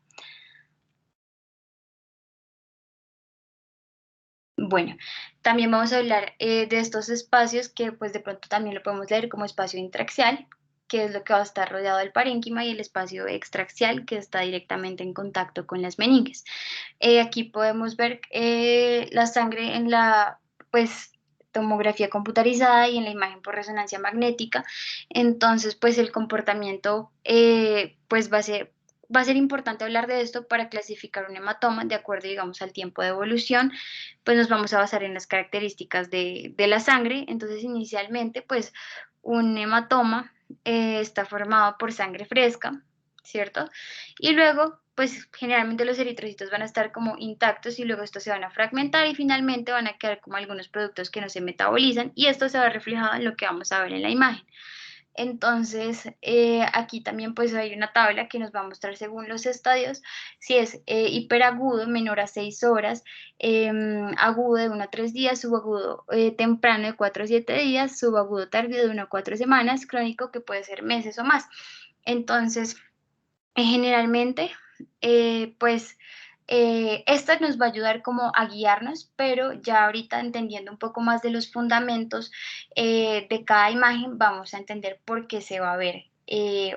Bueno, también vamos a hablar de estos espacios que pues de pronto también lo podemos leer como espacio intraxial, que es lo que va a estar rodeado del parénquima, y el espacio extraxial, que está directamente en contacto con las meninges. Aquí podemos ver la sangre en la pues tomografía computarizada y en la imagen por resonancia magnética. Entonces pues el comportamiento pues va a ser importante hablar de esto para clasificar un hematoma de acuerdo, digamos, al tiempo de evolución. Pues nos vamos a basar en las características de la sangre. Entonces inicialmente pues un hematoma está formado por sangre fresca, ¿cierto? Y luego, pues generalmente los eritrocitos van a estar como intactos, y luego estos se van a fragmentar y finalmente van a quedar como algunos productos que no se metabolizan, y esto se va reflejado en lo que vamos a ver en la imagen. Entonces, aquí también pues hay una tabla que nos va a mostrar según los estadios, si es hiperagudo, menor a 6 horas, agudo de 1 a 3 días, subagudo temprano de 4 a 7 días, subagudo tardío de 1 a 4 semanas, crónico que puede ser meses o más. Entonces, generalmente, pues esto nos va a ayudar como a guiarnos, pero ya ahorita entendiendo un poco más de los fundamentos de cada imagen, vamos a entender por qué se va a ver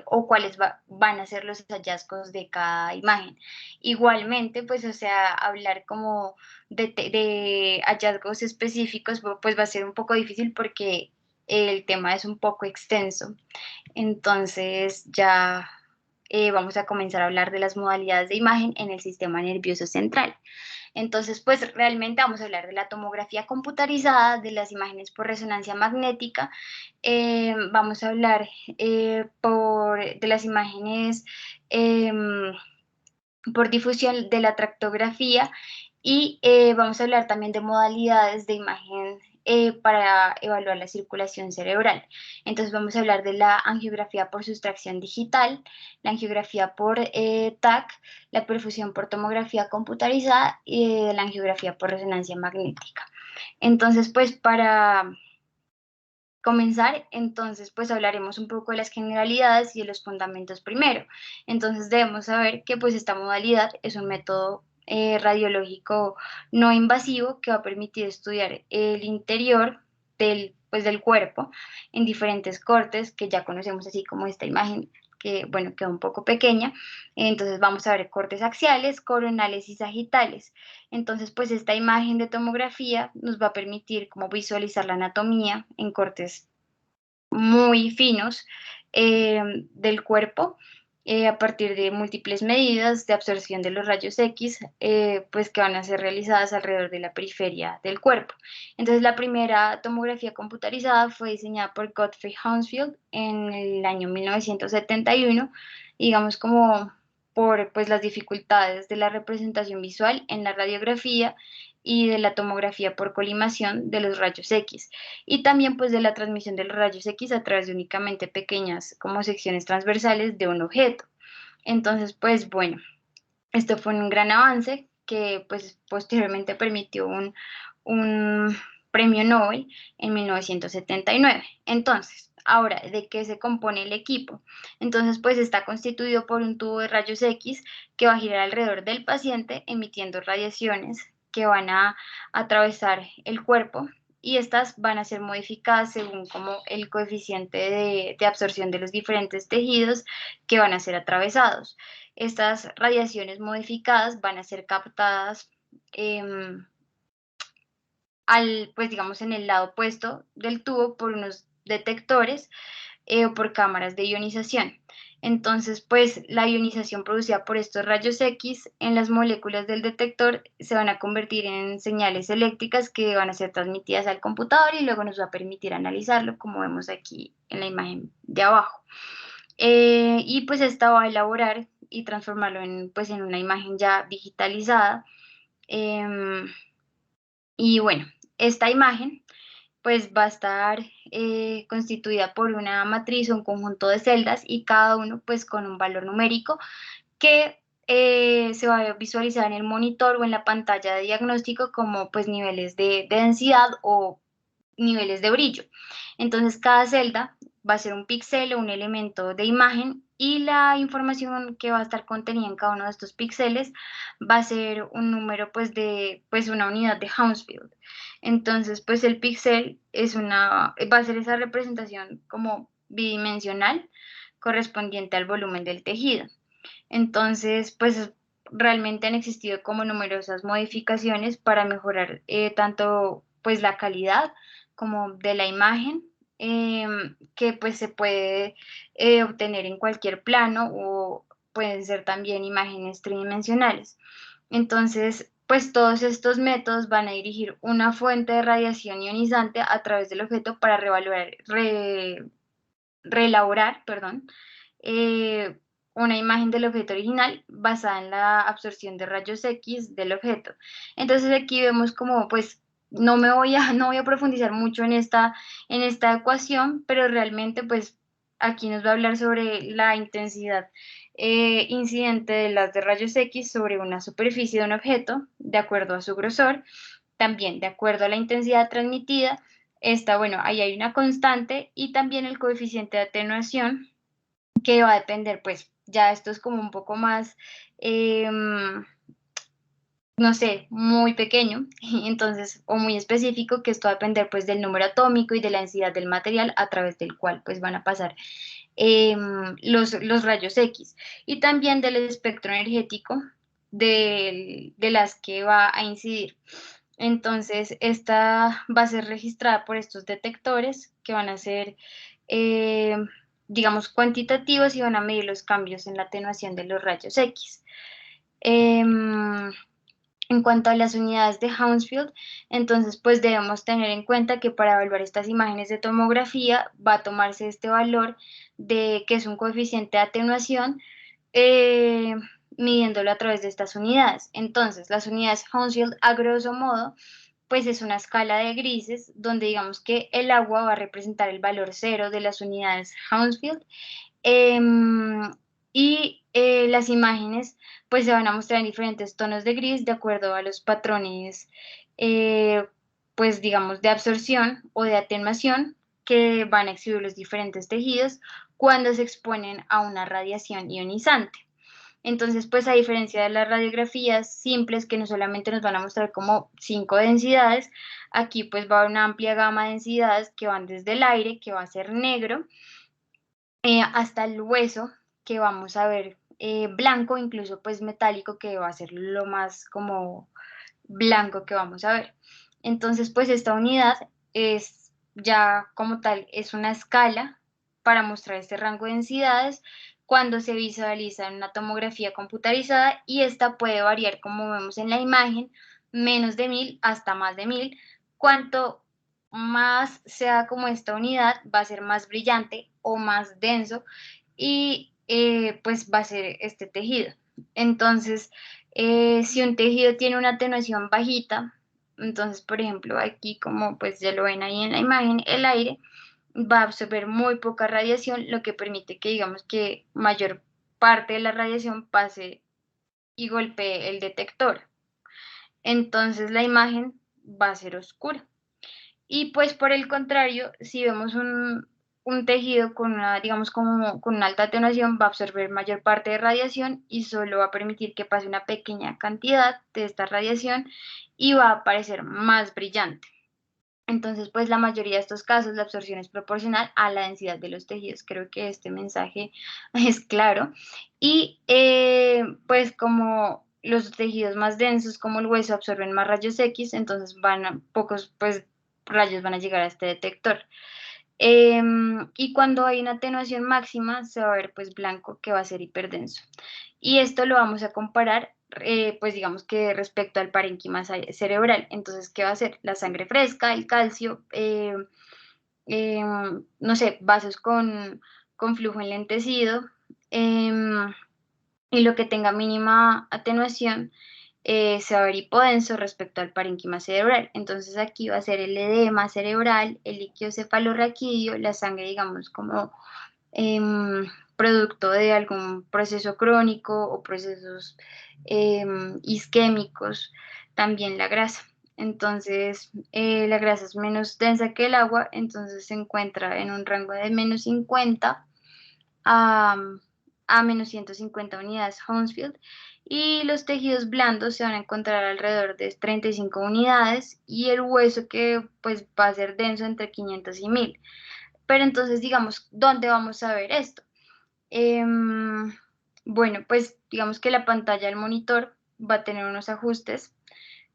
o cuáles van a ser los hallazgos de cada imagen. Igualmente, pues, o sea, hablar como de hallazgos específicos, pues va a ser un poco difícil porque el tema es un poco extenso. Entonces, ya vamos a comenzar a hablar de las modalidades de imagen en el sistema nervioso central. Entonces, pues realmente vamos a hablar de la tomografía computarizada, de las imágenes por resonancia magnética, vamos a hablar de las imágenes por difusión, de la tractografía, y vamos a hablar también de modalidades de imagen para evaluar la circulación cerebral. Entonces vamos a hablar de la angiografía por sustracción digital, la angiografía por TAC, la perfusión por tomografía computarizada y la angiografía por resonancia magnética. Entonces, pues para comenzar, entonces pues hablaremos un poco de las generalidades y de los fundamentos primero. Entonces debemos saber que pues esta modalidad es un método radiológico no invasivo que va a permitir estudiar el interior del cuerpo en diferentes cortes que ya conocemos, así como esta imagen que, bueno, queda un poco pequeña. Entonces vamos a ver cortes axiales, coronales y sagitales. Entonces, pues esta imagen de tomografía nos va a permitir como visualizar la anatomía en cortes muy finos del cuerpo, a partir de múltiples medidas de absorción de los rayos X, pues que van a ser realizadas alrededor de la periferia del cuerpo. Entonces, la primera tomografía computarizada fue diseñada por Godfrey Hounsfield en el año 1971, digamos como por pues, las dificultades de la representación visual en la radiografía y de la tomografía por colimación de los rayos X, y también pues de la transmisión de los rayos X a través de únicamente pequeñas como secciones transversales de un objeto. Entonces, pues bueno, esto fue un gran avance que pues posteriormente permitió un premio Nobel en 1979. Entonces, Ahora, ¿de qué se compone el equipo? Entonces, pues está constituido por un tubo de rayos X que va a girar alrededor del paciente emitiendo radiaciones que van a atravesar el cuerpo y estas van a ser modificadas según como el coeficiente de absorción de los diferentes tejidos que van a ser atravesados. Estas radiaciones modificadas van a ser captadas pues digamos en el lado opuesto del tubo por unos detectores o por cámaras de ionización. Entonces, pues la ionización producida por estos rayos X en las moléculas del detector se van a convertir en señales eléctricas que van a ser transmitidas al computador y luego nos va a permitir analizarlo, como vemos aquí en la imagen de abajo. Y pues esta va a elaborar y transformarlo pues, en una imagen ya digitalizada. Y bueno, esta imagen pues va a estar constituida por una matriz o un conjunto de celdas y cada uno pues con un valor numérico que se va a visualizar en el monitor o en la pantalla de diagnóstico como pues niveles de densidad o niveles de brillo. Entonces cada celda va a ser un píxel o un elemento de imagen y la información que va a estar contenida en cada uno de estos píxeles va a ser un número pues de pues una unidad de Hounsfield. Entonces pues el píxel va a ser esa representación como bidimensional correspondiente al volumen del tejido. Entonces pues realmente han existido como numerosas modificaciones para mejorar tanto pues la calidad como de la imagen que pues se puede obtener en cualquier plano o pueden ser también imágenes tridimensionales. Entonces, pues todos estos métodos van a dirigir una fuente de radiación ionizante a través del objeto para reelaborar, perdón, eh, una imagen del objeto original basada en la absorción de rayos X del objeto. Entonces aquí vemos como pues no voy a profundizar mucho en esta ecuación, pero realmente pues aquí nos va a hablar sobre la intensidad incidente de las de rayos X sobre una superficie de un objeto de acuerdo a su grosor, también de acuerdo a la intensidad transmitida. Bueno, ahí hay una constante y también el coeficiente de atenuación que va a depender, pues ya esto es como un poco más, no sé, muy pequeño, entonces, o muy específico, que esto va a depender pues del número atómico y de la densidad del material a través del cual pues van a pasar los rayos X y también del espectro energético de las que va a incidir. Entonces, esta va a ser registrada por estos detectores que van a ser, eh, digamos, cuantitativos y van a medir los cambios en la atenuación de los rayos X. En cuanto a las unidades de Hounsfield, entonces pues debemos tener en cuenta que para evaluar estas imágenes de tomografía va a tomarse este valor de que es un coeficiente de atenuación eh, midiéndolo a través de estas unidades. Entonces, las unidades Hounsfield, a grosso modo, pues es una escala de grises donde digamos que el agua va a representar el valor cero de las unidades Hounsfield y las imágenes pues se van a mostrar en diferentes tonos de gris de acuerdo a los patrones eh, pues digamos de absorción o de atenuación que van a exhibir los diferentes tejidos cuando se exponen a una radiación ionizante. Entonces, pues a diferencia de las radiografías simples que no solamente nos van a mostrar como 5 densidades, aquí pues va a haber una amplia gama de densidades que van desde el aire, que va a ser negro, hasta el hueso, que vamos a ver blanco, incluso pues metálico, que va a ser lo más como blanco que vamos a ver. Entonces, pues esta unidad es ya como tal, es una escala para mostrar este rango de densidades cuando se visualiza en una tomografía computarizada y esta puede variar como vemos en la imagen, menos de 1000 hasta más de 1000. Cuanto más sea como esta unidad, va a ser más brillante o más denso y pues va a ser este tejido. Entonces, si un tejido tiene una atenuación bajita, entonces, por ejemplo, aquí como pues ya lo ven ahí en la imagen, el aire va a absorber muy poca radiación, lo que permite que digamos que mayor parte de la radiación pase y golpee el detector. Entonces la imagen va a ser oscura. Y pues por el contrario, si vemos un tejido con una, digamos, como con una alta atenuación va a absorber mayor parte de radiación y solo va a permitir que pase una pequeña cantidad de esta radiación y va a parecer más brillante. Entonces, pues la mayoría de estos casos la absorción es proporcional a la densidad de los tejidos. Creo que este mensaje es claro. Y pues como los tejidos más densos como el hueso absorben más rayos X, entonces pocos pues rayos van a llegar a este detector. Y cuando hay una atenuación máxima se va a ver pues blanco, que va a ser hiperdenso. Y esto lo vamos a comparar pues digamos que respecto al parénquima cerebral. Entonces, ¿qué va a hacer? La sangre fresca, el calcio, no sé, vasos con flujo enlentecido, y lo que tenga mínima atenuación se va a ver hipodenso respecto al parénquima cerebral. Entonces aquí va a ser el edema cerebral, el líquido cefalorraquídeo, la sangre, digamos, como producto de algún proceso crónico o procesos isquémicos, también la grasa. Entonces, la grasa es menos densa que el agua, entonces se encuentra en un rango de menos 50 a, a menos 150 unidades Hounsfield, y los tejidos blandos se van a encontrar alrededor de 35 unidades y el hueso que pues va a ser denso entre 500 y 1000. Pero entonces, digamos, ¿dónde vamos a ver esto? Bueno, pues digamos que la pantalla del monitor va a tener unos ajustes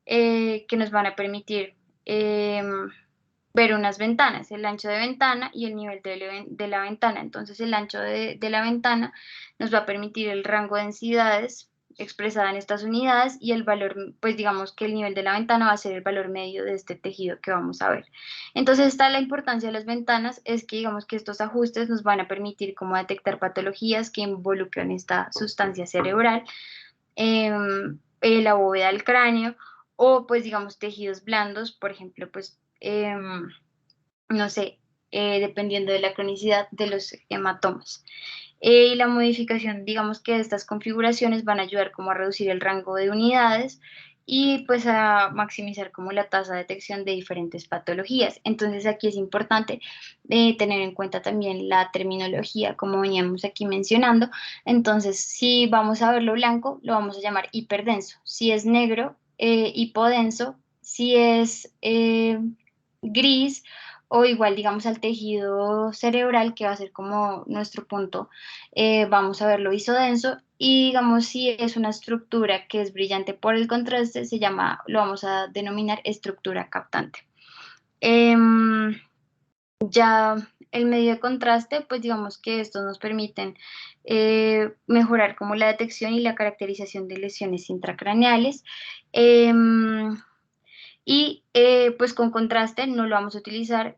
que nos van a permitir ver unas ventanas, el ancho de ventana y el nivel de la ventana. Entonces el ancho de la ventana nos va a permitir el rango de densidades expresada en estas unidades y el valor, pues digamos que el nivel de la ventana va a ser el valor medio de este tejido que vamos a ver. Entonces está la importancia de las ventanas, es que digamos que estos ajustes nos van a permitir como detectar patologías que involucran esta sustancia cerebral, la bóveda del cráneo o pues digamos tejidos blandos, por ejemplo, pues no sé, dependiendo de la cronicidad de los hematomas. Y la modificación, digamos que estas configuraciones van a ayudar como a reducir el rango de unidades y pues a maximizar como la tasa de detección de diferentes patologías. Entonces aquí es importante tener en cuenta también la terminología, como veníamos aquí mencionando. Entonces, si vamos a verlo blanco, lo vamos a llamar hiperdenso. Si es negro, hipodenso. Si es gris o igual, digamos, al tejido cerebral, que va a ser como nuestro punto, vamos a verlo isodenso, y digamos, si es una estructura que es brillante por el contraste, lo vamos a denominar estructura captante. Ya el medio de contraste, pues digamos que estos nos permiten mejorar como la detección y la caracterización de lesiones intracraneales. Y pues con contraste no lo vamos a utilizar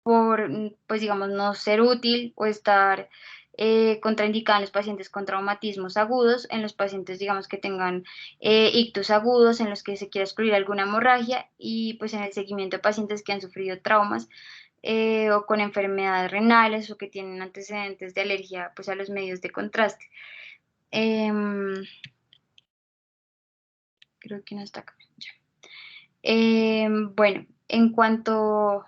por, pues digamos, no ser útil o estar contraindicada en los pacientes con traumatismos agudos, en los pacientes, digamos, que tengan ictus agudos, en los que se quiera excluir alguna hemorragia, y pues en el seguimiento de pacientes que han sufrido traumas o con enfermedades renales o que tienen antecedentes de alergia pues a los medios de contraste. Creo que no está acá. Ya. Bueno, en cuanto,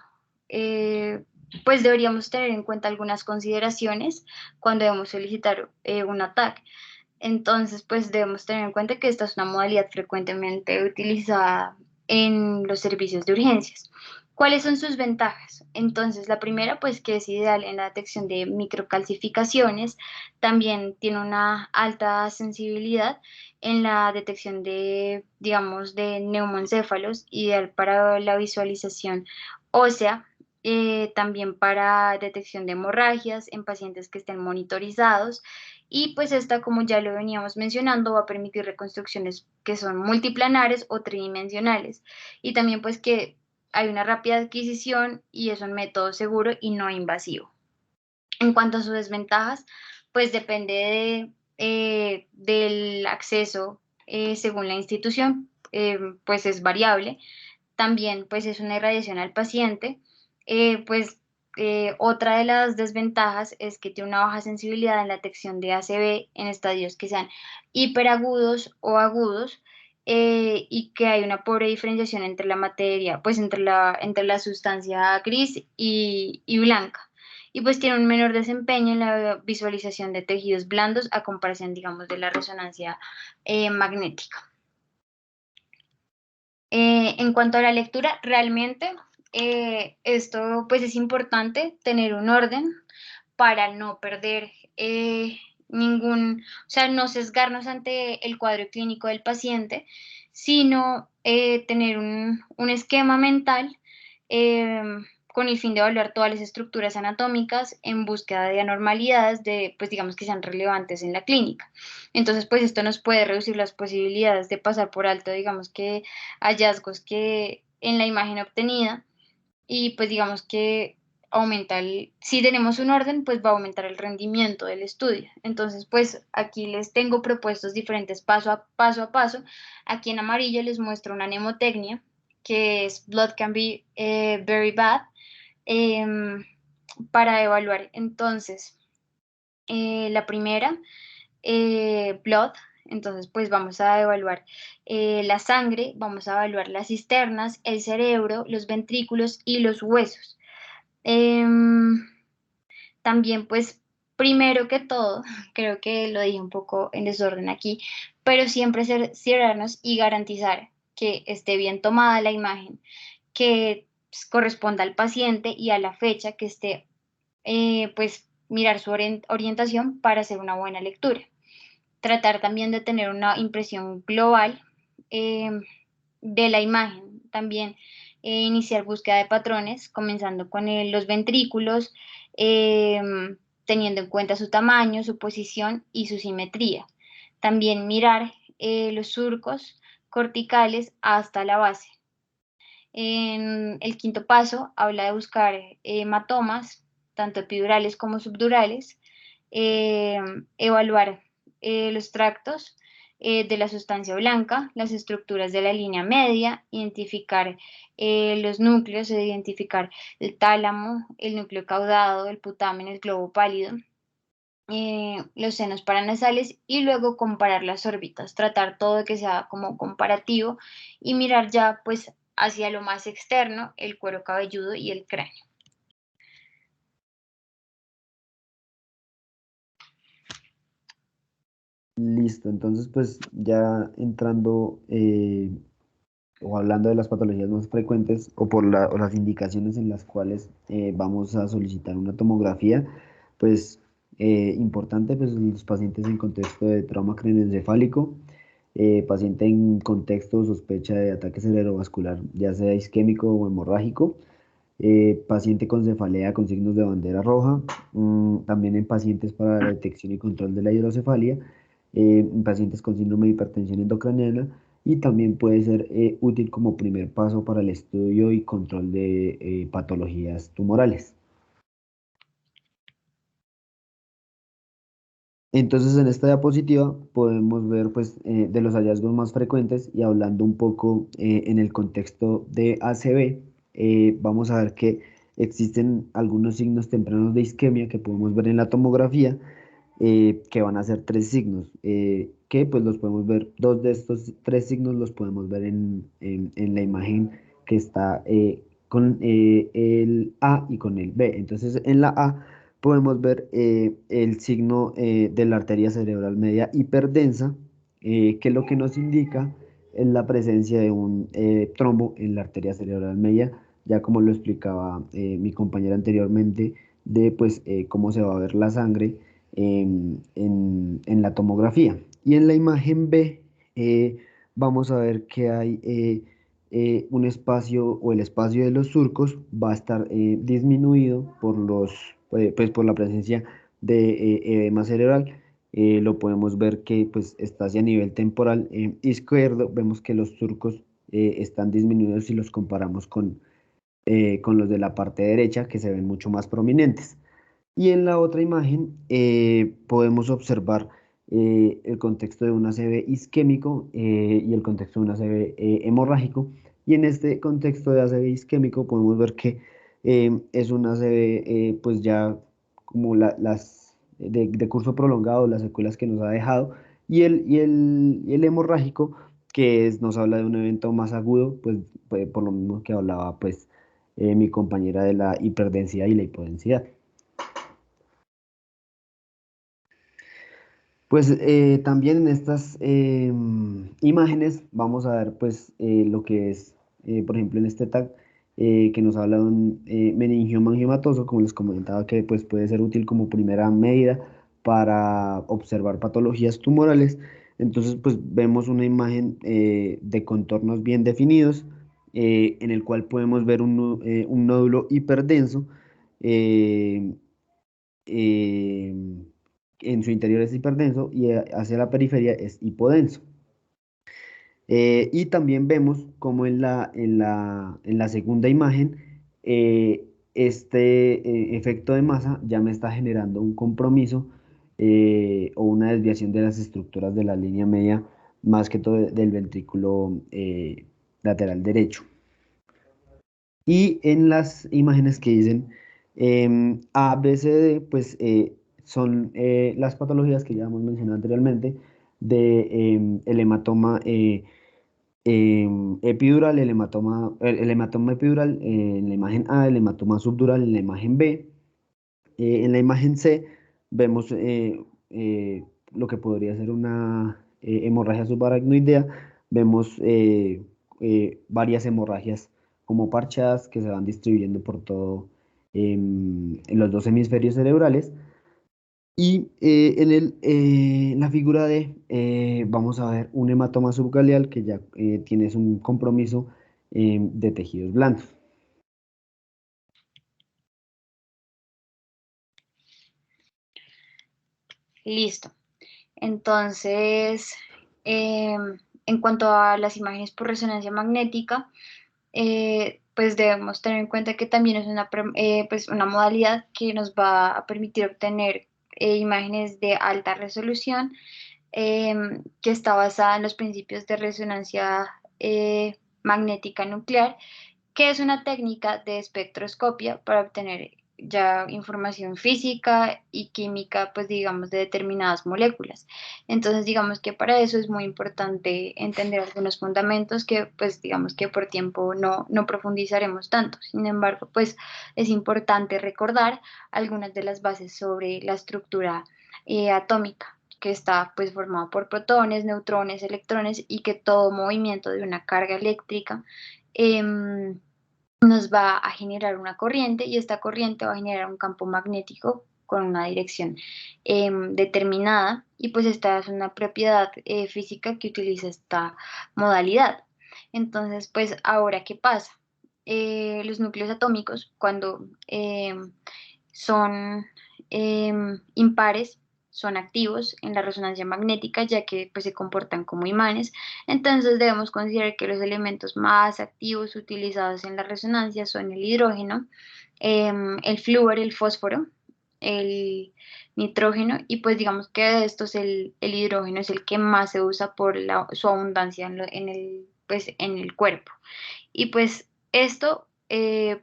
pues deberíamos tener en cuenta algunas consideraciones cuando debemos solicitar un ATAC. Entonces, pues debemos tener en cuenta que esta es una modalidad frecuentemente utilizada en los servicios de urgencias. ¿Cuáles son sus ventajas? Entonces, la primera, pues que es ideal en la detección de microcalcificaciones, también tiene una alta sensibilidad en la detección de, digamos, de neumoencéfalos, ideal para la visualización ósea, también para detección de hemorragias en pacientes que estén monitorizados, y pues esta, como ya lo veníamos mencionando, va a permitir reconstrucciones que son multiplanares o tridimensionales, y también pues que hay una rápida adquisición y es un método seguro y no invasivo. En cuanto a sus desventajas, pues depende del acceso según la institución, pues es variable. También pues es una irradiación al paciente. Pues otra de las desventajas es que tiene una baja sensibilidad en la detección de ACV en estadios que sean hiperagudos o agudos, y que hay una pobre diferenciación entre la materia, pues entre la sustancia gris y blanca. y pues tiene un menor desempeño en la visualización de tejidos blandos a comparación, digamos, de la resonancia magnética. En cuanto a la lectura, realmente esto pues es importante tener un orden para no perder o sea, no sesgarnos ante el cuadro clínico del paciente, sino tener un esquema mental eh, con el fin de evaluar todas las estructuras anatómicas en búsqueda de anormalidades pues digamos que sean relevantes en la clínica. Entonces, pues esto nos puede reducir las posibilidades de pasar por alto, digamos que hallazgos que en la imagen obtenida y pues digamos que si tenemos un orden, pues va a aumentar el rendimiento del estudio. Entonces, pues aquí les tengo propuestos diferentes paso a paso. Aquí en amarillo les muestro una mnemotecnia, que es Blood can be very bad, em, para evaluar. Entonces, la primera, blood, entonces pues vamos a evaluar la sangre, vamos a evaluar las cisternas, el cerebro, los ventrículos y los huesos. También pues primero que todo, creo que lo dije un poco en desorden aquí, pero siempre cerciorarnos y garantizar que esté bien tomada la imagen, que pues, corresponda al paciente y a la fecha, que esté pues mirar su orientación para hacer una buena lectura. Tratar también de tener una impresión global eh, de la imagen. También iniciar búsqueda de patrones, comenzando con los ventrículos, eh, teniendo en cuenta su tamaño, su posición y su simetría. También mirar los surcos corticales hasta la base. En el quinto paso habla de buscar hematomas, tanto epidurales como subdurales, eh, evaluar los tractos de la sustancia blanca, las estructuras de la línea media, identificar los núcleos, identificar el tálamo, el núcleo caudado, el putamen, el globo pálido, los senos paranasales y luego comparar las órbitas, tratar todo de que sea como comparativo y mirar ya pues hacia lo más externo, el cuero cabelludo y el cráneo. Listo, entonces pues ya entrando o hablando de las patologías más frecuentes o las indicaciones en las cuales vamos a solicitar una tomografía, pues importante pues los pacientes en contexto de trauma craneoencefálico, paciente en contexto de sospecha de ataque cerebrovascular, ya sea isquémico o hemorrágico, paciente con cefalea con signos de bandera roja, también en pacientes para la detección y control de la hidrocefalia, en pacientes con síndrome de hipertensión endocraniana y también puede ser útil como primer paso para el estudio y control de patologías tumorales. Entonces en esta diapositiva podemos ver pues, de los hallazgos más frecuentes y hablando un poco en el contexto de ACV, vamos a ver que existen algunos signos tempranos de isquemia que podemos ver en la tomografía, que van a ser tres signos, que pues los podemos ver, dos de estos tres signos los podemos ver en la imagen que está con el A y con el B. Entonces en la A podemos ver el signo de la arteria cerebral media hiperdensa, que lo que nos indica es la presencia de un trombo en la arteria cerebral media, ya como lo explicaba mi compañera anteriormente, de pues cómo se va a ver la sangre en la tomografía. Y en la imagen B vamos a ver que hay un espacio o el espacio de los surcos va a estar disminuido pues, por la presencia de edema cerebral. Lo podemos ver que pues, está hacia nivel temporal izquierdo. Vemos que los surcos están disminuidos si los comparamos con los de la parte derecha, que se ven mucho más prominentes. Y en la otra imagen podemos observar el contexto de un ACV isquémico y el contexto de un ACV hemorrágico. Y en este contexto de ACV isquémico podemos ver que es un ACV pues ya como las de curso prolongado, las secuelas que nos ha dejado. Y el hemorrágico nos habla de un evento más agudo, pues por lo mismo que hablaba pues mi compañera de la hiperdensidad y la hipodensidad. Pues también en estas imágenes vamos a ver pues lo que es, por ejemplo, en este tag que nos habla de un meningioma angiomatoso, como les comentaba, que pues puede ser útil como primera medida para observar patologías tumorales. Entonces pues vemos una imagen de contornos bien definidos, en el cual podemos ver un nódulo hiperdenso. eh, eh, en su interior es hiperdenso y hacia la periferia es hipodenso. Y también vemos como en la segunda imagen, este efecto de masa ya me está generando un compromiso o una desviación de las estructuras de la línea media, más que todo del ventrículo lateral derecho. Y en las imágenes que dicen A, B, C, D, pues son las patologías que ya hemos mencionado anteriormente de el hematoma epidural, el hematoma epidural en la imagen A, el hematoma subdural en la imagen B. En la imagen C vemos lo que podría ser una hemorragia subaracnoidea. Vemos varias hemorragias como parchadas que se van distribuyendo por todo en los dos hemisferios cerebrales. Y la figura D vamos a ver un hematoma subgaleal que ya tienes un compromiso de tejidos blandos. Listo. Entonces, en cuanto a las imágenes por resonancia magnética, pues debemos tener en cuenta que también es pues una modalidad que nos va a permitir obtener imágenes de alta resolución, que está basada en los principios de resonancia magnética nuclear, que es una técnica de espectroscopia para obtener ya información física y química, pues digamos, de determinadas moléculas. Entonces, digamos que para eso es muy importante entender algunos fundamentos que, pues digamos que por tiempo no profundizaremos tanto. Sin embargo, pues es importante recordar algunas de las bases sobre la estructura atómica, que está pues formado por protones, neutrones, electrones, y que todo movimiento de una carga eléctrica nos va a generar una corriente, y esta corriente va a generar un campo magnético con una dirección determinada, y pues esta es una propiedad física que utiliza esta modalidad. Entonces, pues ahora, ¿qué pasa? Los núcleos atómicos, cuando son impares, son activos en la resonancia magnética, ya que pues, se comportan como imanes. Entonces debemos considerar que los elementos más activos utilizados en la resonancia son el hidrógeno, el flúor, el fósforo, el nitrógeno, y pues digamos que de estos el hidrógeno es el que más se usa por su abundancia en el cuerpo. Y pues esto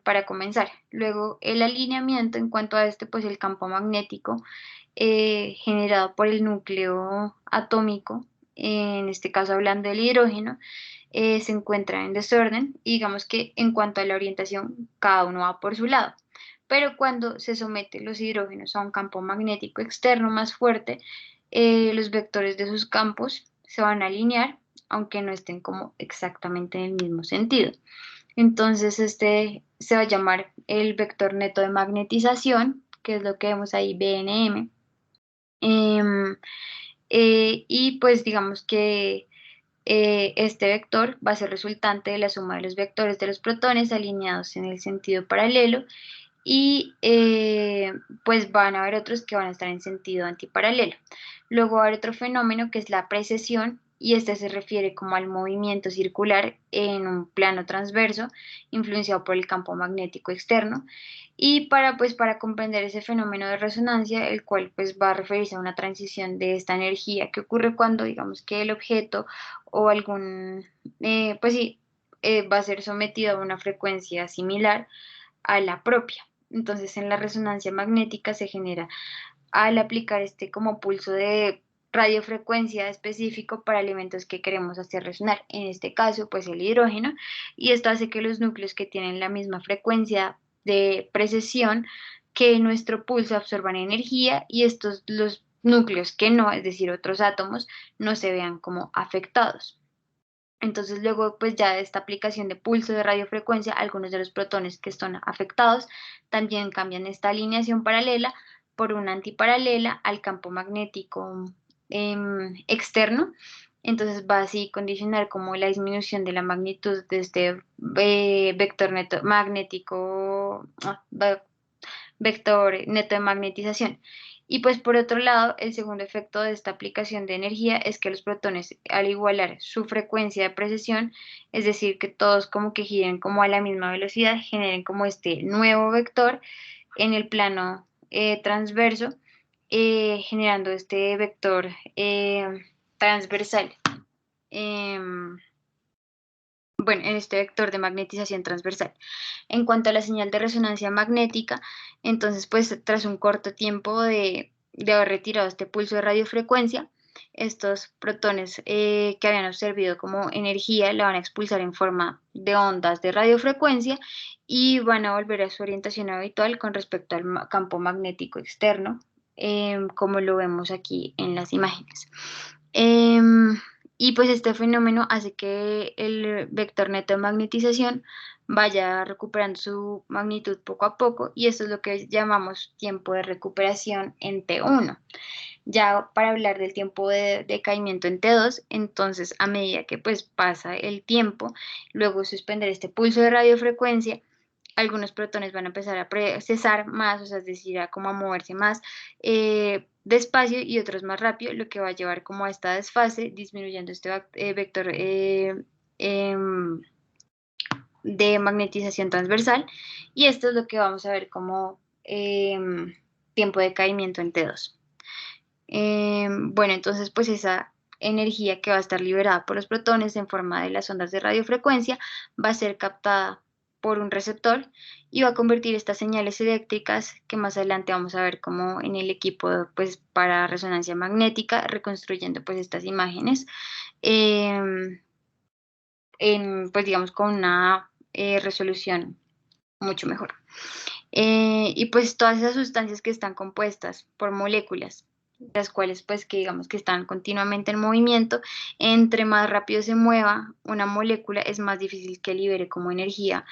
para comenzar. Luego el alineamiento en cuanto a este, pues el campo magnético generado por el núcleo atómico, en este caso hablando del hidrógeno, se encuentra en desorden, y digamos que en cuanto a la orientación, cada uno va por su lado. Pero cuando se somete los hidrógenos a un campo magnético externo más fuerte, los vectores de sus campos se van a alinear, aunque no estén como exactamente en el mismo sentido. Entonces, este se va a llamar el vector neto de magnetización, que es lo que vemos ahí, BNM. Em, y pues digamos que este vector va a ser resultante de la suma de los vectores de los protones alineados en el sentido paralelo, y pues van a haber otros que van a estar en sentido antiparalelo. Luego va a haber otro fenómeno que es la precesión, y este se refiere como al movimiento circular en un plano transverso influenciado por el campo magnético externo. Y para comprender ese fenómeno de resonancia, el cual pues va a referirse a una transición de esta energía que ocurre cuando digamos que el objeto o pues sí, va a ser sometido a una frecuencia similar a la propia. Entonces, en la resonancia magnética se genera al aplicar este como pulso de radiofrecuencia específico para elementos que queremos hacer resonar, en este caso, pues el hidrógeno, y esto hace que los núcleos que tienen la misma frecuencia de precesión que nuestro pulso absorban energía, y estos los núcleos que no, es decir, otros átomos, no se vean como afectados. Entonces luego pues ya de esta aplicación de pulso de radiofrecuencia, algunos de los protones que están afectados también cambian esta alineación paralela por una antiparalela al campo magnético externo. Entonces va así condicionar como la disminución de la magnitud de este vector neto magnético, vector neto de magnetización. Y pues por otro lado, el segundo efecto de esta aplicación de energía es que los protones, al igualar su frecuencia de precesión, es decir, que todos como que giren como a la misma velocidad, generen como este nuevo vector en el plano transverso, generando este vector transversal. Bueno, en este vector de magnetización transversal. En cuanto a la señal de resonancia magnética, entonces pues tras un corto tiempo de haber retirado este pulso de radiofrecuencia, estos protones que habían absorbido como energía la van a expulsar en forma de ondas de radiofrecuencia y van a volver a su orientación habitual con respecto al campo magnético externo, como lo vemos aquí en las imágenes. Y pues este fenómeno hace que el vector neto de magnetización vaya recuperando su magnitud poco a poco y esto es lo que llamamos tiempo de recuperación en T1. Ya para hablar del tiempo de decaimiento en T2, entonces a medida que pues pasa el tiempo, luego suspender este pulso de radiofrecuencia, algunos protones van a empezar a cesar más, o sea, es decir, a como a moverse más despacio y otros más rápido, lo que va a llevar como a esta desfase, disminuyendo este vector de magnetización transversal. Y esto es lo que vamos a ver como tiempo de caimiento en T2. Bueno, entonces pues esa energía que va a estar liberada por los protones en forma de las ondas de radiofrecuencia va a ser captada por un receptor y va a convertir estas señales eléctricas que más adelante vamos a ver como en el equipo pues para resonancia magnética reconstruyendo pues estas imágenes pues digamos con una resolución mucho mejor. Y pues todas esas sustancias que están compuestas por moléculas, las cuales pues que digamos que están continuamente en movimiento, entre más rápido se mueva una molécula es más difícil que libere como energía.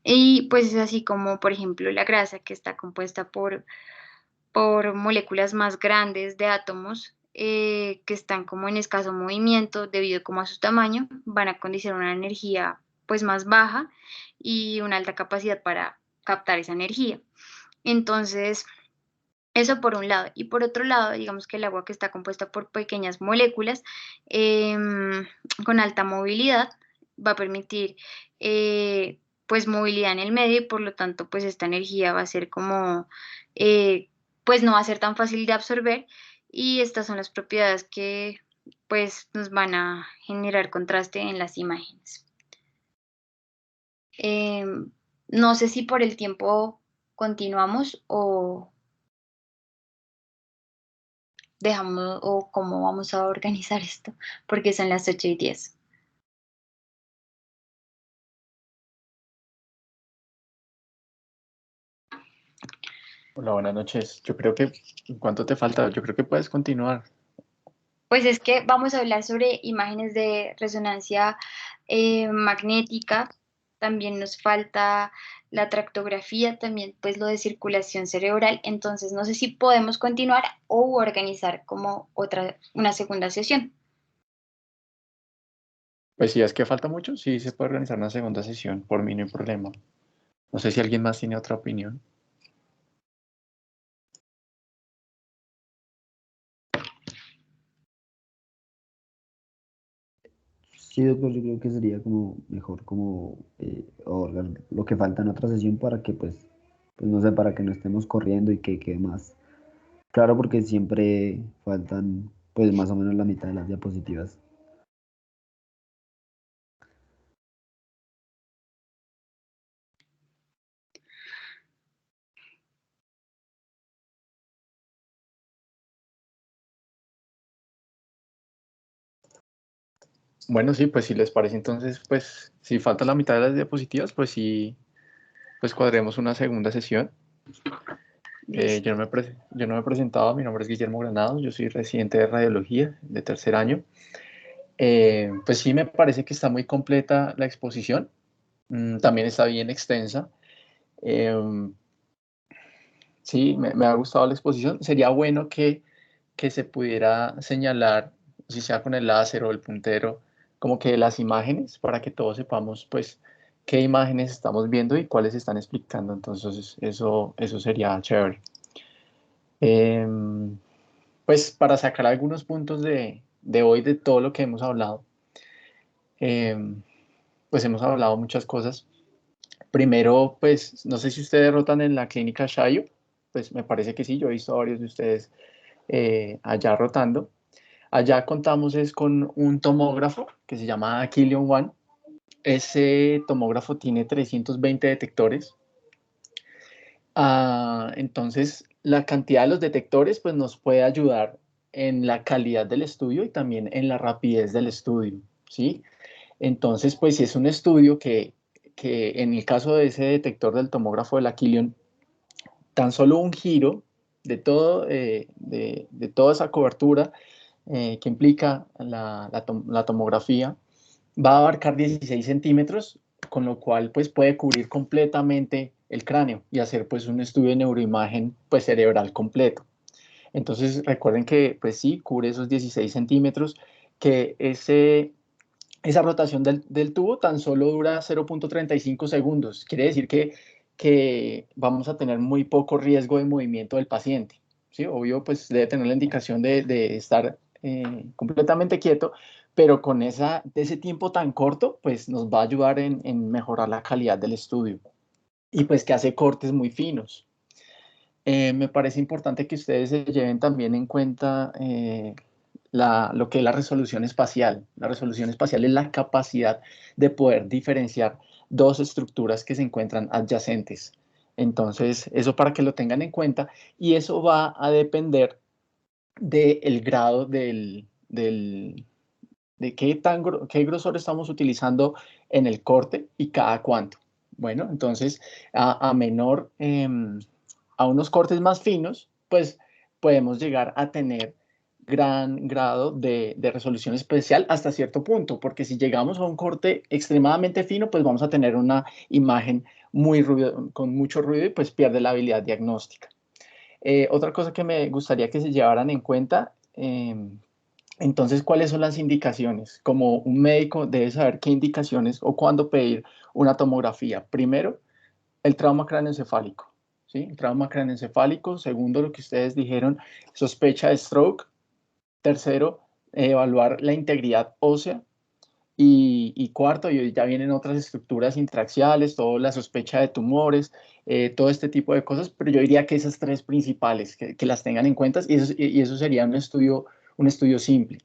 Y pues es así como por ejemplo la grasa que está compuesta por moléculas más grandes de átomos que están como en escaso movimiento debido como a su tamaño, van a condicionar una energía pues más baja y una alta capacidad para captar esa energía. Entonces, eso por un lado. Y por otro lado, digamos que el agua que está compuesta por pequeñas moléculas con alta movilidad va a permitir pues movilidad en el medio y por lo tanto pues esta energía va a ser como pues no va a ser tan fácil de absorber y estas son las propiedades que pues nos van a generar contraste en las imágenes. No sé si por el tiempo continuamos o dejamos o cómo vamos a organizar esto, porque son las 8:10. Hola, buenas noches. Yo creo que, ¿cuánto te falta? Yo creo que puedes continuar. Pues es que vamos a hablar sobre imágenes de resonancia magnética, también nos falta la tractografía, también pues lo de circulación cerebral, entonces no sé si podemos continuar o organizar como una segunda sesión. Pues si es que falta mucho, sí se puede organizar una segunda sesión. Por mí no hay problema. No sé si alguien más tiene otra opinión. Sí, doctor, yo creo que sería como mejor como ahorrar lo que falta en otra sesión para que pues no sé, para que no estemos corriendo y que quede más claro porque siempre faltan pues más o menos la mitad de las diapositivas. Bueno, sí, pues si les parece entonces, pues si falta la mitad de las diapositivas, pues sí, pues cuadremos una segunda sesión. Listo. Yo no me he presentado, mi nombre es Guillermo Granados, yo soy residente de radiología de tercer año. Pues sí, me parece que está muy completa la exposición, también está bien extensa. Eh, sí, me ha gustado la exposición. Sería bueno que se pudiera señalar, si sea con el láser o el puntero, como que las imágenes, para que todos sepamos, pues, qué imágenes estamos viendo y cuáles están explicando. Entonces, eso sería chévere. Em, pues, para sacar algunos puntos de hoy, de todo lo que hemos hablado, em, pues hemos hablado muchas cosas. Primero, pues, no sé si ustedes rotan en la clínica Shayo, pues me parece que sí, yo he visto a varios de ustedes allá rotando. Allá contamos es con un tomógrafo que se llama Aquilion One. Ese tomógrafo tiene 320 detectores. Entonces, la cantidad de los detectores pues, nos puede ayudar en la calidad del estudio y también en la rapidez del estudio, ¿sí? Entonces, pues si es un estudio que en el caso de ese detector del tomógrafo del Aquilion, tan solo un giro de toda esa cobertura que implica la tomografía, va a abarcar 16 centímetros, con lo cual pues, puede cubrir completamente el cráneo y hacer pues, un estudio de neuroimagen pues, cerebral completo. Entonces recuerden que pues sí, cubre esos 16 centímetros, que esa rotación del tubo tan solo dura 0.35 segundos. Quiere decir que vamos a tener muy poco riesgo de movimiento del paciente. ¿Sí? Obvio, pues debe tener la indicación de estar completamente quieto, pero con ese tiempo tan corto, pues nos va a ayudar en mejorar la calidad del estudio. Y pues que hace cortes muy finos. Me parece importante que ustedes se lleven también en cuenta lo que es la resolución espacial. La resolución espacial es la capacidad de poder diferenciar dos estructuras que se encuentran adyacentes. Entonces, eso para que lo tengan en cuenta y eso va a depender del grado de qué grosor estamos utilizando en el corte y cada cuánto. Bueno, entonces a menor, a unos cortes más finos, pues podemos llegar a tener gran grado de resolución especial hasta cierto punto, porque si llegamos a un corte extremadamente fino, pues vamos a tener una imagen con mucho ruido y pues pierde la habilidad diagnóstica. Otra cosa que me gustaría que se llevaran en cuenta, entonces, ¿cuáles son las indicaciones? Como un médico debe saber qué indicaciones o cuándo pedir una tomografía. Primero, el trauma craneoencefálico, ¿sí? El trauma craneoencefálico. Segundo, lo que ustedes dijeron, sospecha de stroke. Tercero, evaluar la integridad ósea. Y cuarto, y ya vienen otras estructuras intraxiales, toda la sospecha de tumores, todo este tipo de cosas, pero yo diría que esas tres principales, que las tengan en cuenta, y eso sería un estudio simple.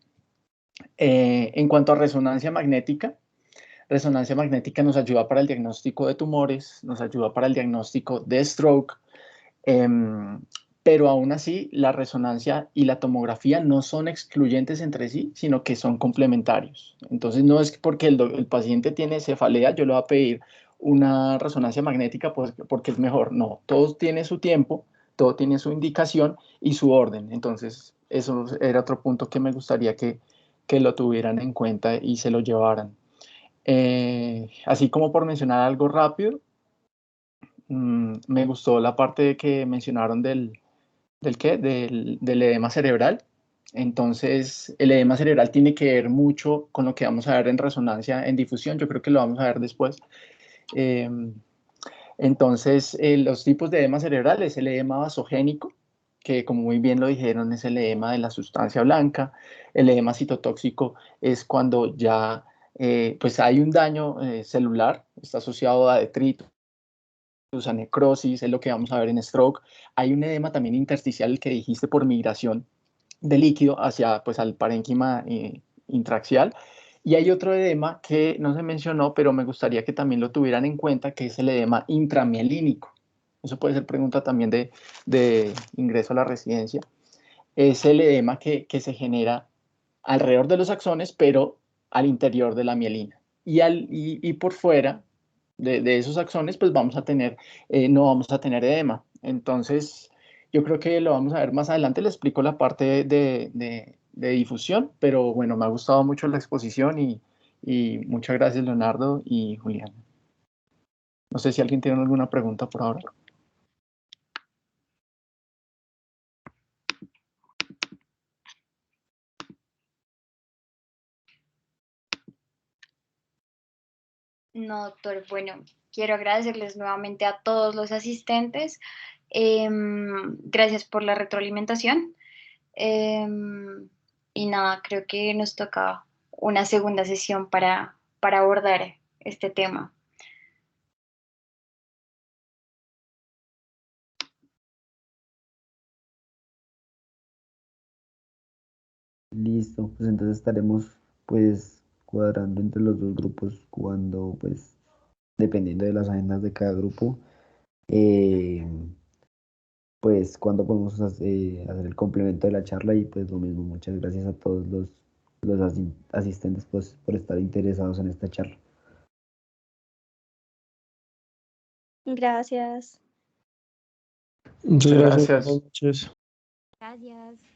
En cuanto a resonancia magnética nos ayuda para el diagnóstico de tumores, nos ayuda para el diagnóstico de stroke, pero aún así la resonancia y la tomografía no son excluyentes entre sí, sino que son complementarios. Entonces no es porque el paciente tiene cefalea, yo le voy a pedir una resonancia magnética pues, porque es mejor. No, todo tiene su tiempo, todo tiene su indicación y su orden. Entonces eso era otro punto que me gustaría que lo tuvieran en cuenta y se lo llevaran. Así como por mencionar algo rápido, me gustó la parte de que mencionaron del edema cerebral. Entonces, el edema cerebral tiene que ver mucho con lo que vamos a ver en resonancia en difusión. Yo creo que lo vamos a ver después. Eh, entonces, los tipos de edema cerebral es el edema vasogénico, que como muy bien lo dijeron, es el edema de la sustancia blanca. El edema citotóxico es cuando ya pues hay un daño celular, está asociado a detritos, a necrosis, es lo que vamos a ver en stroke. Hay un edema también intersticial que dijiste por migración de líquido hacia pues al parénquima intraxial. Y hay otro edema que no se mencionó, pero me gustaría que también lo tuvieran en cuenta, que es el edema intramielínico. Eso puede ser pregunta también de ingreso a la residencia. Es el edema que se genera alrededor de los axones, pero al interior de la mielina. Y por fuera de esos axones, pues no vamos a tener edema. Entonces, yo creo que lo vamos a ver más adelante, le explico la parte de difusión, pero bueno, me ha gustado mucho la exposición y muchas gracias Leonardo y Julián. No sé si alguien tiene alguna pregunta por ahora. No, doctor, bueno, quiero agradecerles nuevamente a todos los asistentes. Gracias por la retroalimentación. Y nada, creo que nos toca una segunda sesión para abordar este tema. Listo, pues entonces estaremos pues cuadrando entre los dos grupos cuando pues dependiendo de las agendas de cada grupo, eh, pues cuando podemos hacer el complemento de la charla y pues lo mismo, muchas gracias a todos los asistentes pues por estar interesados en esta charla. Gracias. Muchas gracias. Gracias. Buenas noches. Gracias.